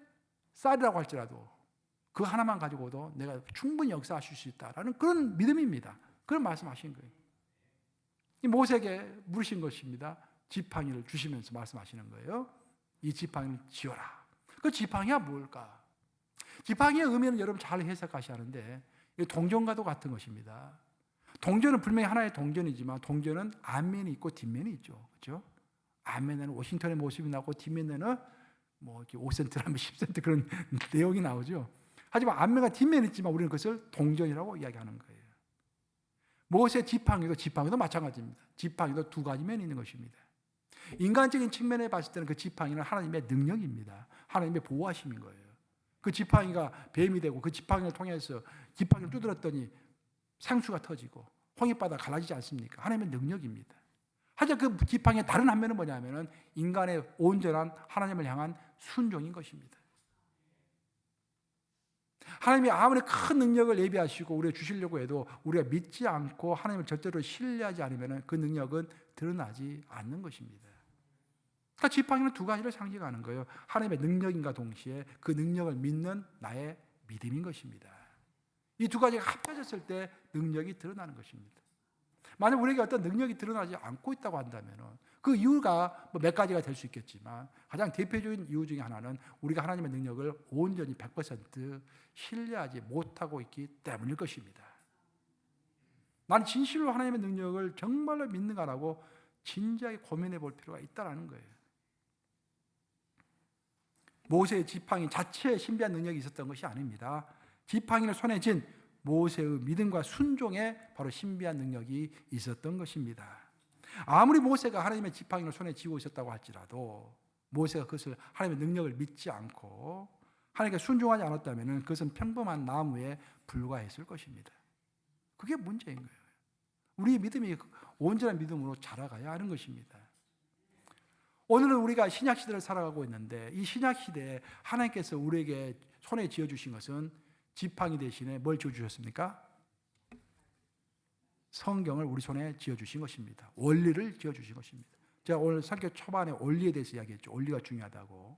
쌀이라고 할지라도 그 하나만 가지고도 내가 충분히 역사하실 수 있다라는 그런 믿음입니다. 그런 말씀하신 거예요. 이 모세에게 물으신 것입니다. 지팡이를 주시면서 말씀하시는 거예요. 이 지팡이를 쥐어라. 그 지팡이가 뭘까? 지팡이의 의미는 여러분 잘 해석하셔야 하는데, 동전과도 같은 것입니다. 동전은 분명히 하나의 동전이지만, 동전은 앞면이 있고 뒷면이 있죠. 그렇죠? 앞면에는 워싱턴의 모습이 나오고 뒷면에는 뭐 이렇게 5센트라면 10센트 그런 내용이 나오죠. 하지만 앞면과 뒷면이 있지만 우리는 그것을 동전이라고 이야기하는 거예요. 모세 지팡이도 마찬가지입니다. 지팡이도 두 가지 면이 있는 것입니다. 인간적인 측면에 봤을 때는 그 지팡이는 하나님의 능력입니다. 하나님의 보호하심인 거예요. 그 지팡이가 뱀이 되고 그 지팡이를 통해서 지팡이를 두드렸더니 상수가 터지고 홍익바다 갈라지지 않습니까? 하나님의 능력입니다. 하지만 그 지팡이의 다른 한 면은 뭐냐면은 인간의 온전한 하나님을 향한 순종인 것입니다. 하나님이 아무리 큰 능력을 예비하시고 우리가 주시려고 해도 우리가 믿지 않고 하나님을 절대로 신뢰하지 않으면 그 능력은 드러나지 않는 것입니다. 그러니까 지팡이는 두 가지를 상징하는 거예요. 하나님의 능력인가 동시에 그 능력을 믿는 나의 믿음인 것입니다. 이 두 가지가 합쳐졌을 때 능력이 드러나는 것입니다. 만약 우리에게 어떤 능력이 드러나지 않고 있다고 한다면 그 이유가 몇 가지가 될 수 있겠지만, 가장 대표적인 이유 중에 하나는 우리가 하나님의 능력을 온전히 100% 신뢰하지 못하고 있기 때문일 것입니다. 나는 진실로 하나님의 능력을 정말로 믿는가라고 진지하게 고민해 볼 필요가 있다는 거예요. 모세의 지팡이 자체에 신비한 능력이 있었던 것이 아닙니다. 지팡이를 손에 쥔 모세의 믿음과 순종에 바로 신비한 능력이 있었던 것입니다. 아무리 모세가 하나님의 지팡이를 손에 쥐고 있었다고 할지라도 모세가 그것을 하나님의 능력을 믿지 않고 하나님께 순종하지 않았다면 그것은 평범한 나무에 불과했을 것입니다. 그게 문제인 거예요. 우리의 믿음이 온전한 믿음으로 자라가야 하는 것입니다. 오늘은 우리가 신약시대를 살아가고 있는데, 이 신약시대에 하나님께서 우리에게 손에 쥐어주신 것은 지팡이 대신에 뭘 쥐어주셨습니까? 성경을 우리 손에 쥐어주신 것입니다. 원리를 쥐어주신 것입니다. 제가 오늘 설교 초반에 원리에 대해서 이야기했죠. 원리가 중요하다고.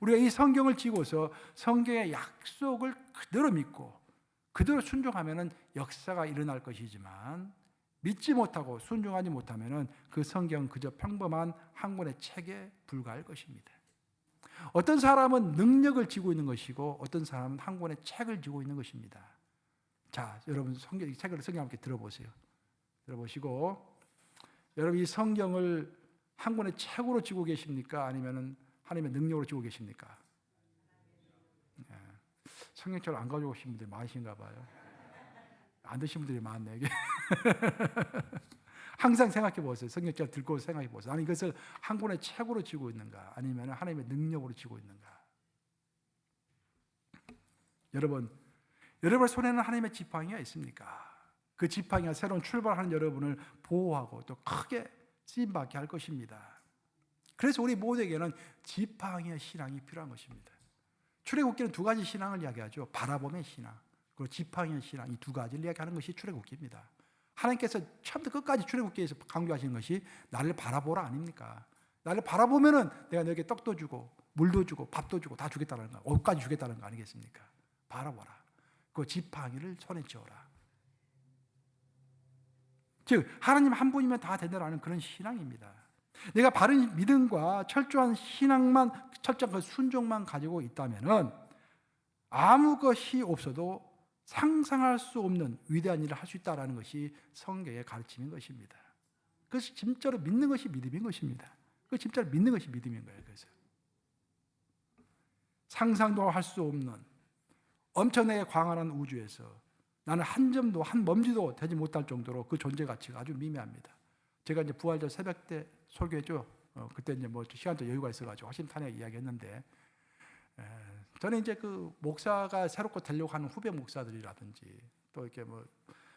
우리가 이 성경을 쥐고서 성경의 약속을 그대로 믿고 그대로 순종하면 역사가 일어날 것이지만, 믿지 못하고 순종하지 못하면 그 성경은 그저 평범한 한 권의 책에 불과할 것입니다. 어떤 사람은 능력을 쥐고 있는 것이고 어떤 사람은 한 권의 책을 쥐고 있는 것입니다. 자, 여러분 성경 함께 들어보세요. 들어보시고, 여러분 이 성경을 한 권의 책으로 쥐고 계십니까? 아니면 하나님의 능력으로 쥐고 계십니까? 성경책을 안 가지고 오신 분들이 많으신가 봐요. 안 드신 분들이 많네 이게. 항상 생각해 보세요. 성경책 들고 생각해 보세요. 나는 이것을 한 권의 책으로 쥐고 있는가, 아니면 하나님의 능력으로 쥐고 있는가? 여러분 손에는 하나님의 지팡이가 있습니까? 그 지팡이가 새로운 출발하는 여러분을 보호하고 또 크게 쓰임받게 할 것입니다. 그래서 우리 모두에게는 지팡이의 신앙이 필요한 것입니다. 출애굽기는 두 가지 신앙을 이야기하죠. 바라봄의 신앙, 그리고 지팡이의 신앙, 이 두 가지를 이야기하는 것이 출애굽기입니다. 하나님께서 처음부터 끝까지 출애굽기에서 강조하시는 것이 나를 바라보라 아닙니까? 나를 바라보면은 내가 너에게 떡도 주고 물도 주고 밥도 주고 다 주겠다는 거, 옷까지 주겠다는 거 아니겠습니까? 바라보라. 그 지팡이를 손에 쥐어라. 즉 하나님 한 분이면 다 된다는 그런 신앙입니다. 내가 바른 믿음과 철저한 신앙만, 철저한 그 순종만 가지고 있다면은 아무 것이 없어도 상상할 수 없는 위대한 일을 할 수 있다는 것이 성경의 가르침인 것입니다. 그것이 진짜로 믿는 것이 믿음인 것입니다. 그 진짜로 믿는 것이 믿음인 거예요. 그래서 상상도 할 수 없는 엄청나게 광활한 우주에서 나는 한 점도 한 먼지도 되지 못할 정도로 그 존재 가치가 아주 미미합니다. 제가 이제 부활절 새벽 때 설교했죠. 그때 이제 뭐 시간도 여유가 있어가지고 화심탄회 이야기했는데, 저는 이제 그 목사가 새롭고 되려고 하는 후배 목사들이라든지 또 이렇게 뭐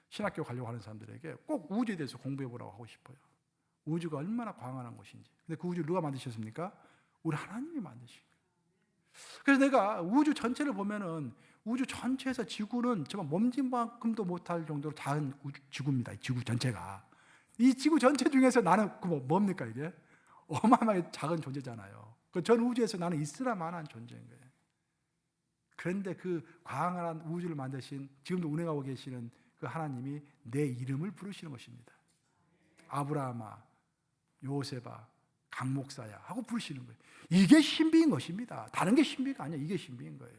신학교 가려고 하는 사람들에게 꼭 우주에 대해서 공부해 보라고 하고 싶어요. 우주가 얼마나 광활한 곳인지. 근데 그 우주 누가 만드셨습니까? 우리 하나님이 만드신 거예요. 그래서 내가 우주 전체를 보면은 우주 전체에서 지구는 정말 먼지만큼도 못할 정도로 작은 지구입니다. 지구 전체가. 이 지구 전체 중에서 나는 뭡니까 이게? 어마어마하게 작은 존재잖아요. 전 우주에서 나는 있으나 마나한 존재인 거예요. 그런데 그 광활한 우주를 만드신, 지금도 운행하고 계시는 그 하나님이 내 이름을 부르시는 것입니다. 아브라함아, 요셉아, 강목사야 하고 부르시는 거예요. 이게 신비인 것입니다. 다른 게 신비가 아니야. 이게 신비인 거예요.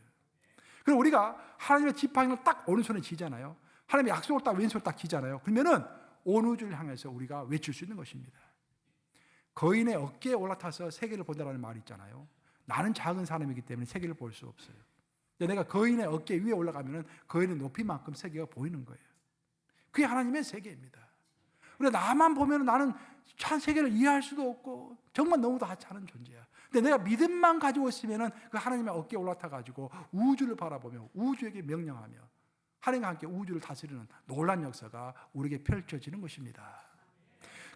그럼 우리가 하나님의 지팡이를 딱 오른손에 쥐잖아요. 하나님의 약속을 딱 왼손에 딱 쥐잖아요. 그러면은 온 우주를 향해서 우리가 외칠 수 있는 것입니다. 거인의 어깨에 올라타서 세계를 본다라는 말이 있잖아요. 나는 작은 사람이기 때문에 세계를 볼 수 없어요. 내가 거인의 어깨 위에 올라가면은 거인의 높이만큼 세계가 보이는 거예요. 그게 하나님의 세계입니다. 그런데 나만 보면 나는 참 세계를 이해할 수도 없고 정말 너무도 하찮은 존재야. 근데 내가 믿음만 가지고 있으면은 그 하나님의 어깨에 올라타 가지고 우주를 바라보며 우주에게 명령하며 하나님과 함께 우주를 다스리는 놀라운 역사가 우리에게 펼쳐지는 것입니다.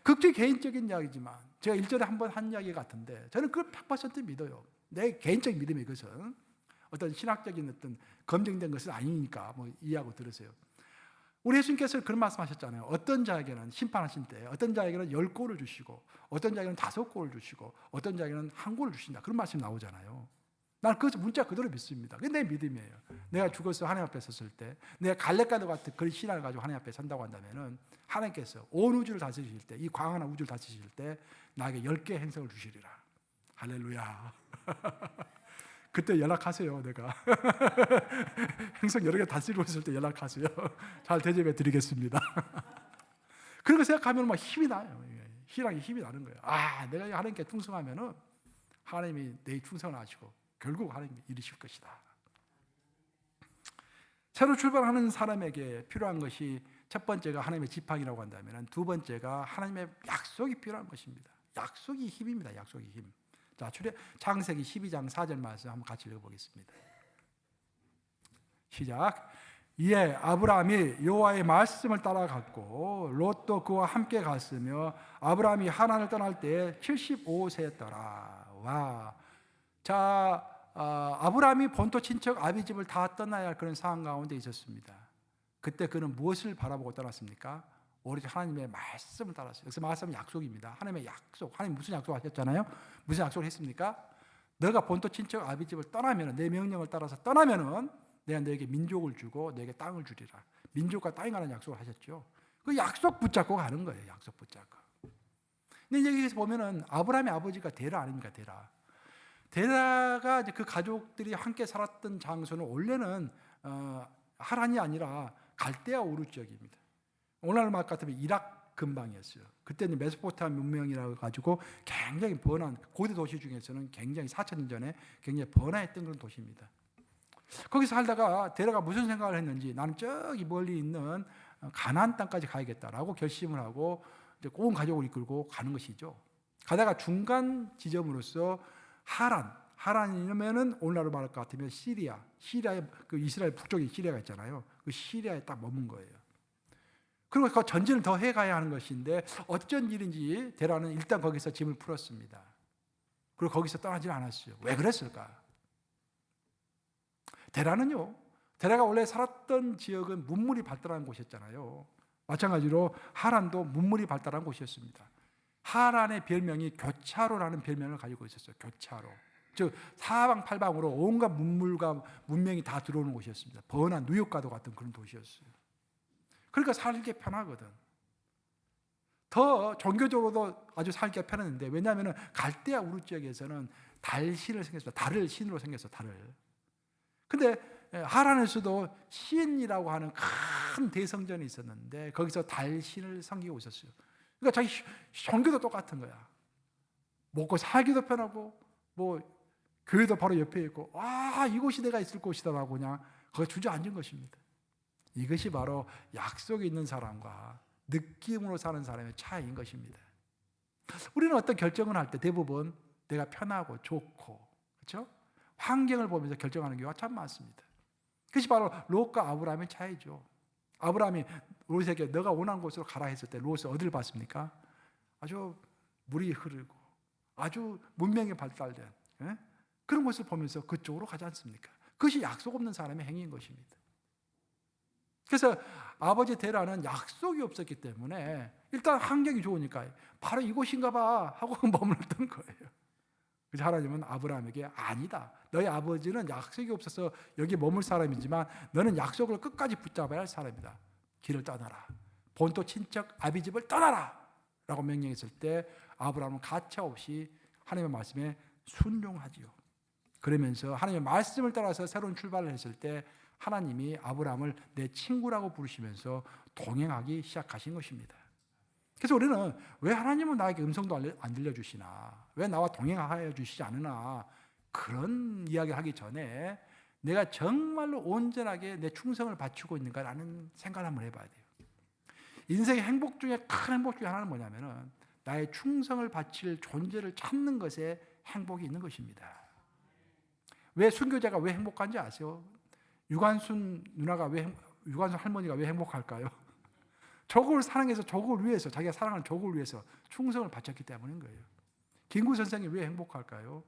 극히 개인적인 이야기지만 제가 일전에 한번 한 이야기 같은데 저는 그걸 100% 믿어요. 내 개인적인 믿음이 그것은 어떤 신학적인 어떤 검증된 것은 아니니까 뭐 이해하고 들으세요. 우리 예수님께서 그런 말씀하셨잖아요. 어떤 자에게는 심판하신 때 어떤 자에게는 10골을 주시고 어떤 자에게는 5골을 주시고 어떤 자에게는 1골을 주신다. 그런 말씀이 나오잖아요. 나는 그 문자 그대로 믿습니다. 그게 내 믿음이에요. 내가 죽어서 하나님 앞에 섰을 때 내가 갈렙과도 같은 그런 신앙을 가지고 하나님 앞에 선다고 한다면은 하나님께서 온 우주를 다스리실 때, 이 광활한 우주를 다스리실 때 나에게 10개의 행성을 주시리라. 할렐루야. 그때 연락하세요. 내가 행성 여러 개 다스리고 있을 때 연락하세요. 잘 대접해 드리겠습니다. 그런 거 생각하면 막 힘이 나요. 신앙이 힘이 나는 거예요. 아, 내가 하나님께 충성하면은 하나님이 내 충성을 하시고 결국 하나님이 이루실 것이다. 새로 출발하는 사람에게 필요한 것이 첫 번째가 하나님의 지팡이라고 한다면 두 번째가 하나님의 약속이 필요한 것입니다. 약속이 힘입니다. 약속이 힘. 자, 창세기 12장 4절 말씀 한번 같이 읽어보겠습니다. 시작. 이에 아브라함이 여호와의 말씀을 따라갔고 롯도 그와 함께 갔으며 아브라함이 하란을 떠날 때 75세였더라. 와. 자, 아브라함이 본토 친척 아비 집을 다 떠나야 할 그런 상황 가운데 있었습니다. 그때 그는 무엇을 바라보고 떠났습니까? 오로지 하나님의 말씀을 따랐어요. 그래서 말씀은 약속입니다. 하나님의 약속. 하나님 무슨 약속하셨잖아요? 무슨 약속을 했습니까? 너가 본토 친척 아비 집을 떠나면, 내 명령을 따라서 떠나면은 내가 너에게 민족을 주고 너에게 땅을 주리라. 민족과 땅이 가는 약속을 하셨죠. 그 약속 붙잡고 가는 거예요. 약속 붙잡고. 근데 여기서 보면은 아브라함의 아버지가 데라 아닙니까? 데라. 데라가 이제 그 가족들이 함께 살았던 장소는 원래는 하란이 아니라 갈대아 우르 지역입니다. 오늘날 말 같으면 이락 근방이었어요. 그때는 메소포타미아 문명이라고 가지고 굉장히 번화한 고대 도시 중에서는 굉장히 4,000년 전에 굉장히 번화했던 그런 도시입니다. 거기서 살다가 데라가 무슨 생각을 했는지 나는 저기 멀리 있는 가나안 땅까지 가야겠다라고 결심을 하고 이제 온 가족을 이끌고 가는 것이죠. 가다가 중간 지점으로서 하란이면은 오늘날로 말할 것 같으면 시리아의 그 이스라엘 북쪽에 시리아가 있잖아요. 그 시리아에 딱 머문 거예요. 그리고 그 전진을 더 해가야 하는 것인데 어쩐 일인지 데라는 일단 거기서 짐을 풀었습니다. 그리고 거기서 떠나질 않았어요. 왜 그랬을까? 데라가 원래 살았던 지역은 문물이 발달한 곳이었잖아요. 마찬가지로 하란도 문물이 발달한 곳이었습니다. 하란의 별명이 교차로라는 별명을 가지고 있었어요. 교차로. 즉 사방팔방으로 온갖 문물과 문명이 다 들어오는 곳이었습니다. 번화 뉴욕과도 같은 그런 도시였어요. 그러니까 살기 편하거든. 더 종교적으로도 아주 살기가 편했는데, 왜냐하면 갈대아 우르 지역에서는 달신을 생겼어요. 달을 신으로 생겼어. 달을. 근데 하란에서도 시인이라고 하는 큰 대성전이 있었는데 거기서 달신을 섬기고 있었어요. 그러니까 자기 종교도 똑같은 거야. 먹고 살기도 편하고 뭐 교회도 바로 옆에 있고, 이곳이 내가 있을 곳이다라고 그냥 거기 주저앉은 것입니다. 이것이 바로 약속이 있는 사람과 느낌으로 사는 사람의 차이인 것입니다. 우리는 어떤 결정을 할 때 대부분 내가 편하고 좋고, 그렇죠? 환경을 보면서 결정하는 경우가 참 많습니다. 그것이 바로 롯과 아브라함의 차이죠. 아브라함이 롯에게 너가 원하는 곳으로 가라 했을 때 롯은 어디를 봤습니까? 아주 물이 흐르고 아주 문명이 발달된 그런 것을 보면서 그쪽으로 가지 않습니까? 그것이 약속 없는 사람의 행위인 것입니다. 그래서 아버지 데라는 약속이 없었기 때문에 일단 환경이 좋으니까 바로 이곳인가 봐 하고 머물렀던 거예요. 그래서 하나님은 아브라함에게 아니다. 너희 아버지는 약속이 없어서 여기 머물 사람이지만 너는 약속을 끝까지 붙잡아야 할 사람이다. 길을 떠나라. 본토 친척 아비집을 떠나라 라고 명령했을 때 아브라함은 가차없이 하나님의 말씀에 순종하지요. 그러면서 하나님의 말씀을 따라서 새로운 출발을 했을 때 하나님이 아브라함을 내 친구라고 부르시면서 동행하기 시작하신 것입니다. 그래서 우리는 왜 하나님은 나에게 음성도 안 들려주시나, 왜 나와 동행하여 주시지 않으나, 그런 이야기를 하기 전에 내가 정말로 온전하게 내 충성을 바치고 있는가라는 생각을 한번 해봐야 돼요. 인생의 행복 중에 큰 행복 중에 하나는 뭐냐면은 나의 충성을 바칠 존재를 찾는 것에 행복이 있는 것입니다. 왜 순교자가 왜 행복한지 아세요? 유관순 할머니가 왜 행복할까요? 조국을 사랑해서 조국을 위해서, 자기가 사랑하는 조국을 위해서 충성을 바쳤기 때문인 거예요. 김구 선생이 왜 행복할까요?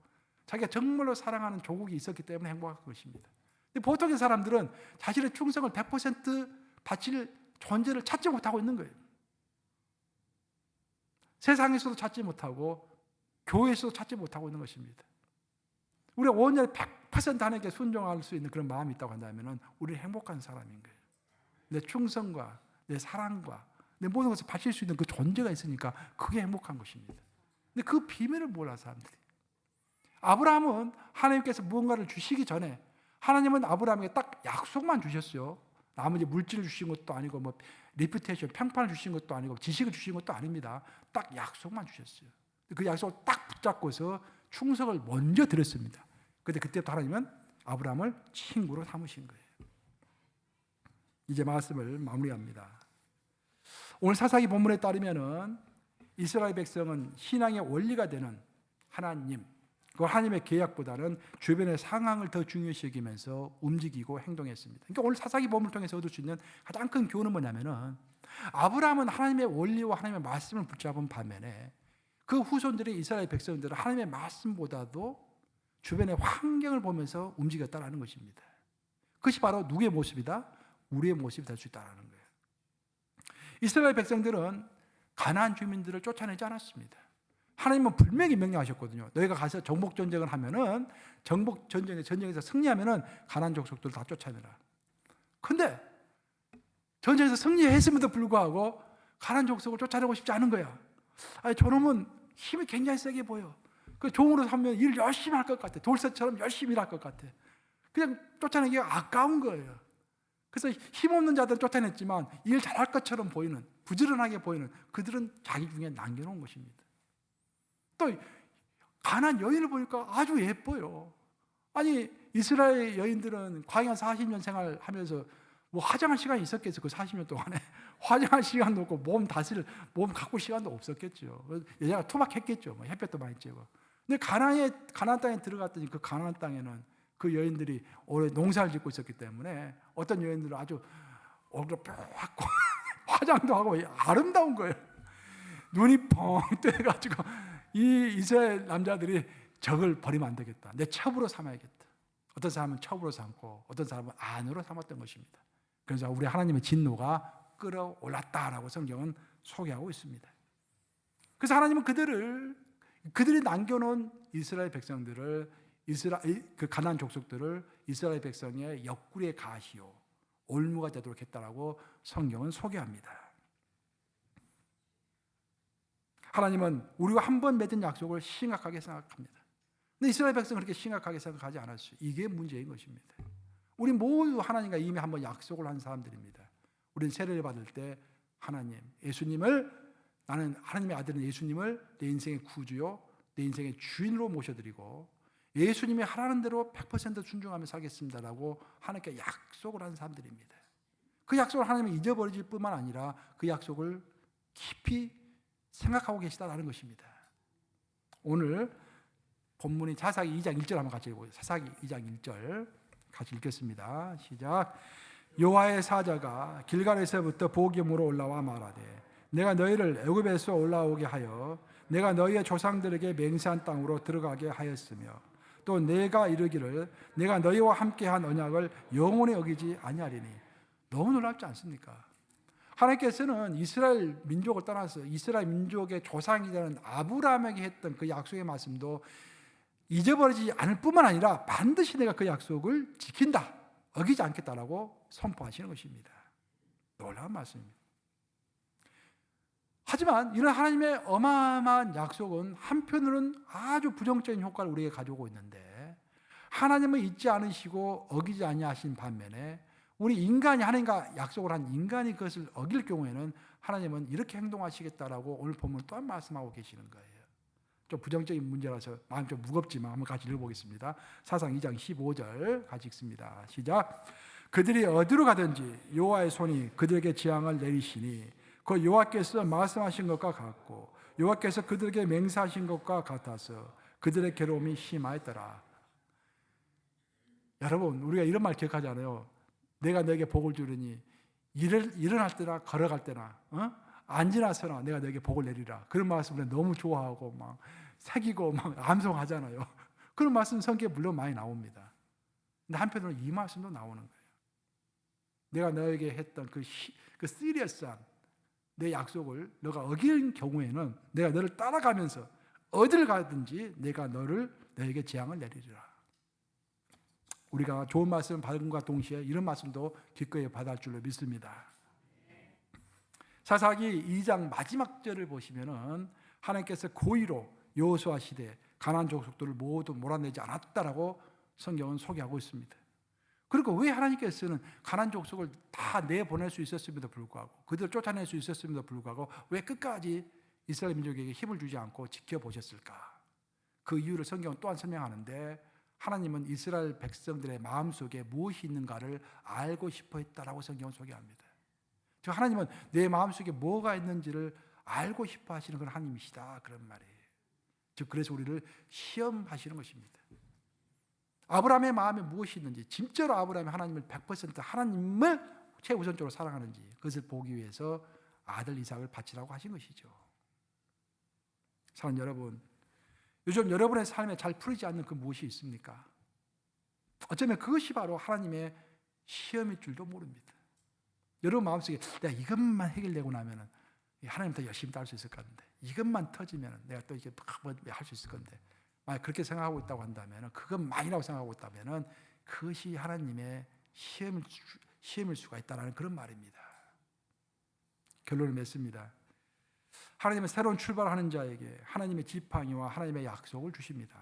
자기가 정말로 사랑하는 조국이 있었기 때문에 행복할 것입니다. 근데 보통의 사람들은 자신의 충성을 100% 바칠 존재를 찾지 못하고 있는 거예요. 세상에서도 찾지 못하고 교회에서도 찾지 못하고 있는 것입니다. 우리가 온전히 100% 하나님께 순종할 수 있는 그런 마음이 있다고 한다면 우리는 행복한 사람인 거예요. 내 충성과 내 사랑과 내 모든 것을 바칠 수 있는 그 존재가 있으니까 그게 행복한 것입니다. 근데 그 비밀을 몰라 사람들이. 아브라함은 하나님께서 무언가를 주시기 전에 하나님은 아브라함에게 딱 약속만 주셨어요. 나머지 물질을 주신 것도 아니고 뭐 리퓨테이션, 평판을 주신 것도 아니고 지식을 주신 것도 아닙니다. 딱 약속만 주셨어요. 그 약속을 딱 붙잡고서 충성을 먼저 드렸습니다. 그런데 그때부터 하나님은 아브라함을 친구로 삼으신 거예요. 이제 말씀을 마무리합니다. 오늘 사사기 본문에 따르면은 이스라엘 백성은 신앙의 원리가 되는 하나님, 그 하나님의 계약보다는 주변의 상황을 더 중요시 여기면서 움직이고 행동했습니다. 그러니까 오늘 사사기 본문을 통해서 얻을 수 있는 가장 큰 교훈은 뭐냐면은 아브라함은 하나님의 원리와 하나님의 말씀을 붙잡은 반면에 그 후손들의 이스라엘 백성들은 하나님의 말씀보다도 주변의 환경을 보면서 움직였다라는 것입니다. 그것이 바로 누구의 모습이다? 우리의 모습이 될 수 있다는 거예요. 이스라엘 백성들은 가나안 주민들을 쫓아내지 않았습니다. 하나님은 분명히 명령하셨거든요. 너희가 가서 정복 전쟁을 하면은 정복 전쟁에서 승리하면은 가나안 족속들 다 쫓아내라. 근데 전쟁에서 승리했음에도 불구하고 가나안 족속을 쫓아내고 싶지 않은 거야. 아니 저놈은 힘이 굉장히 세게 보여. 그 종으로 하면 일 열심히 할 것 같아. 돌쇠처럼 열심히 일할 것 같아. 그냥 쫓아내기가 아까운 거예요. 그래서 힘없는 자들은 쫓아냈지만 일 잘할 것처럼 보이는, 부지런하게 보이는 그들은 자기 중에 남겨놓은 것입니다. 또 가나안 여인을 보니까 아주 예뻐요. 아니 이스라엘 여인들은 광야 40년 생활하면서 뭐 화장할 시간이 있었겠어요. 그 40년 동안에 화장할 시간도 없고 몸 가꿀 시간도 없었겠죠. 여자가 투박했겠죠. 뭐 햇볕도 많이 쬐고. 근데 가나안 땅에 들어갔더니 그 가나안 땅에는 그 여인들이 오래 농사를 짓고 있었기 때문에 어떤 여인들은 아주 얼굴이 뾰얗고 화장도 하고 아름다운 거예요. 눈이 펑 뜨여가지고 이 이스라엘 남자들이 적을 버리면 안 되겠다. 내 첩으로 삼아야겠다. 어떤 사람은 첩으로 삼고 어떤 사람은 안으로 삼았던 것입니다. 그래서 우리 하나님의 진노가 끌어올랐다라고 성경은 소개하고 있습니다. 그래서 하나님은 그들이 남겨놓은 이스라엘 백성들을 그 가나안 족속들을 이스라엘 백성의 옆구리의 가시요 올무가 되도록 했다라고 성경은 소개합니다. 하나님은 우리가 한 번 맺은 약속을 심각하게 생각합니다. 근데 이스라엘 백성은 그렇게 심각하게 생각하지 않았어요. 이게 문제인 것입니다. 우리 모두 하나님과 이미 한 번 약속을 한 사람들입니다. 우리는 세례를 받을 때 하나님, 예수님을 나는 하나님의 아들인 예수님을 내 인생의 구주요, 내 인생의 주인으로 모셔드리고 예수님이 하라는 대로 100% 순종하며 살겠습니다라고 하나님께 약속을 한 사람들입니다. 그 약속을 하나님은 잊어버릴 뿐만 아니라 그 약속을 깊이 생각하고 계시다라는 것입니다. 오늘 본문이 사사기 2장 1절 한번 같이 읽어보세요. 사사기 2장 1절 같이 읽겠습니다. 시작. 여호와의 사자가 길갈에서부터 보기므로 올라와 말하되 내가 너희를 애굽에서 올라오게 하여 내가 너희의 조상들에게 맹세한 땅으로 들어가게 하였으며 또 내가 이르기를 내가 너희와 함께한 언약을 영원히 어기지 아니하리니. 너무 놀랍지 않습니까? 하나님께서는 이스라엘 민족을 떠나서 이스라엘 민족의 조상이 되는 아브라함에게 했던 그 약속의 말씀도 잊어버리지 않을 뿐만 아니라 반드시 내가 그 약속을 지킨다, 어기지 않겠다라고 선포하시는 것입니다. 놀라운 말씀입니다. 하지만 이런 하나님의 어마어마한 약속은 한편으로는 아주 부정적인 효과를 우리에게 가져오고 있는데 하나님은 잊지 않으시고 어기지 아니하신 반면에 우리 인간이 하나님과 약속을 한 인간이 그것을 어길 경우에는 하나님은 이렇게 행동하시겠다라고 오늘 본문 또한 말씀하고 계시는 거예요. 좀 부정적인 문제라서 마음이 좀 무겁지만 한번 같이 읽어보겠습니다. 사상 2장 15절 같이 읽습니다. 시작. 그들이 어디로 가든지 여호와의 손이 그들에게 재앙을 내리시니 그 여호와께서 말씀하신 것과 같고 여호와께서 그들에게 맹세하신 것과 같아서 그들의 괴로움이 심하였더라. 여러분, 우리가 이런 말 기억하잖아요. 내가 너에게 복을 주려니 일어날 때나 걸어갈 때나 앉으나 서나 내가 너에게 복을 내리라. 그런 말씀을 너무 좋아하고 막 새기고 막 암송하잖아요. 그런 말씀 성경에 물론 많이 나옵니다. 근데 한편으로 이 말씀도 나오는 거예요. 내가 너에게 했던 그 시리어스한 내 약속을 너가 어긴 경우에는 내가 너를 따라가면서 어디를 가든지 내가 너에게 재앙을 내리리라. 우리가 좋은 말씀을 받은 것과 동시에 이런 말씀도 기꺼이 받을 줄로 믿습니다. 사사기 2장 마지막 절을 보시면은 하나님께서 고의로 여호수아 시대 가나안 족속들을 모두 몰아내지 않았다라고 성경은 소개하고 있습니다. 그러니까 왜 하나님께서는 가나안 족속을 다 내보낼 수 있었음에도 불구하고 그들을 쫓아낼 수 있었음에도 불구하고 왜 끝까지 이스라엘 민족에게 힘을 주지 않고 지켜보셨을까? 그 이유를 성경은 또한 설명하는데 하나님은 이스라엘 백성들의 마음속에 무엇이 있는가를 알고 싶어 했다라고 성경은 소개합니다. 즉 하나님은 내 마음속에 뭐가 있는지를 알고 싶어 하시는 건 하나님이시다 그런 말이에요. 즉 그래서 우리를 시험하시는 것입니다. 아브라함의 마음에 무엇이 있는지 진짜로 아브라함이 하나님을 100% 하나님을 최우선적으로 사랑하는지 그것을 보기 위해서 아들 이삭을 바치라고 하신 것이죠. 사랑하는 여러분, 요즘 여러분의 삶에 잘 풀리지 않는 그 무엇이 있습니까? 어쩌면 그것이 바로 하나님의 시험일 줄도 모릅니다. 여러분 마음속에 내가 이것만 해결되고 나면은 하나님 더 열심히 따를 수 있을 건데 이것만 터지면 내가 또 이게 할 수 있을 건데 만약 그렇게 생각하고 있다고 한다면 그것만이라고 생각하고 있다면 그것이 하나님의 시험일 수가 있다는 그런 말입니다. 결론을 맺습니다. 하나님은 새로운 출발을 하는 자에게 하나님의 지팡이와 하나님의 약속을 주십니다.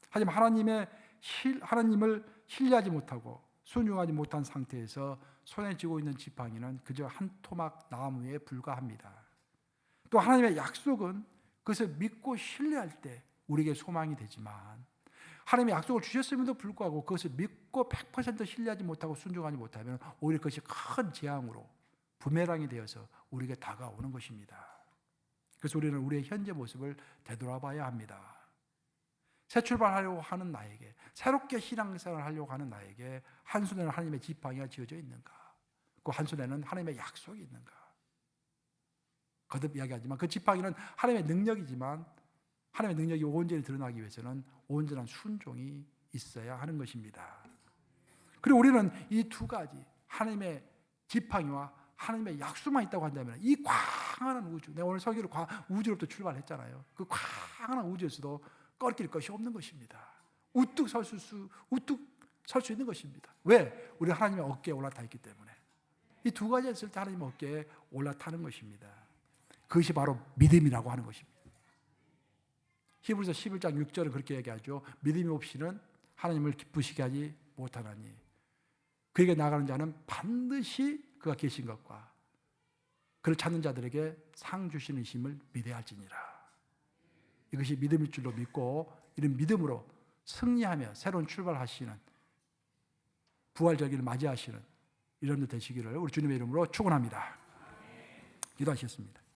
하지만 하나님을 신뢰하지 못하고 순종하지 못한 상태에서 손에 쥐고 있는 지팡이는 그저 한 토막 나무에 불과합니다. 또 하나님의 약속은 그것을 믿고 신뢰할 때 우리에게 소망이 되지만 하나님의 약속을 주셨음에도 불구하고 그것을 믿고 100% 신뢰하지 못하고 순종하지 못하면 오히려 그것이 큰 재앙으로 부메랑이 되어서 우리에게 다가오는 것입니다. 그래서 우리는 우리의 현재 모습을 되돌아봐야 합니다. 새 출발하려고 하는 나에게, 새롭게 신앙생활을 하려고 하는 나에게 한 손에는 하나님의 지팡이가 지어져 있는가? 그 한 손에는 하나님의 약속이 있는가? 거듭 이야기하지만 그 지팡이는 하나님의 능력이지만 하나님의 능력이 온전히 드러나기 위해서는 온전한 순종이 있어야 하는 것입니다. 그리고 우리는 이 두 가지 하나님의 지팡이와 하나님의 약수만 있다고 한다면 이 광활한 우주, 내가 오늘 설교를 우주로부터 출발했잖아요. 그 광활한 우주에서도 꺾일 것이 없는 것입니다. 우뚝 설 수 있는 것입니다. 왜? 우리 하나님의 어깨에 올라타 있기 때문에. 이 두 가지 했을 때 하나님 어깨에 올라타는 것입니다. 그것이 바로 믿음이라고 하는 것입니다. 히브리서 11장 6절은 그렇게 얘기하죠. 믿음이 없이는 하나님을 기쁘시게 하지 못하나니 그에게 나가는 자는 반드시 그가 계신 것과 그를 찾는 자들에게 상 주시는 힘을 믿어야 할지니라. 이것이 믿음일 줄로 믿고 이런 믿음으로 승리하며 새로운 출발하시는 부활절기를 맞이하시는 이런 데 되시기를 우리 주님의 이름으로 축원합니다. 기도하시겠습니다.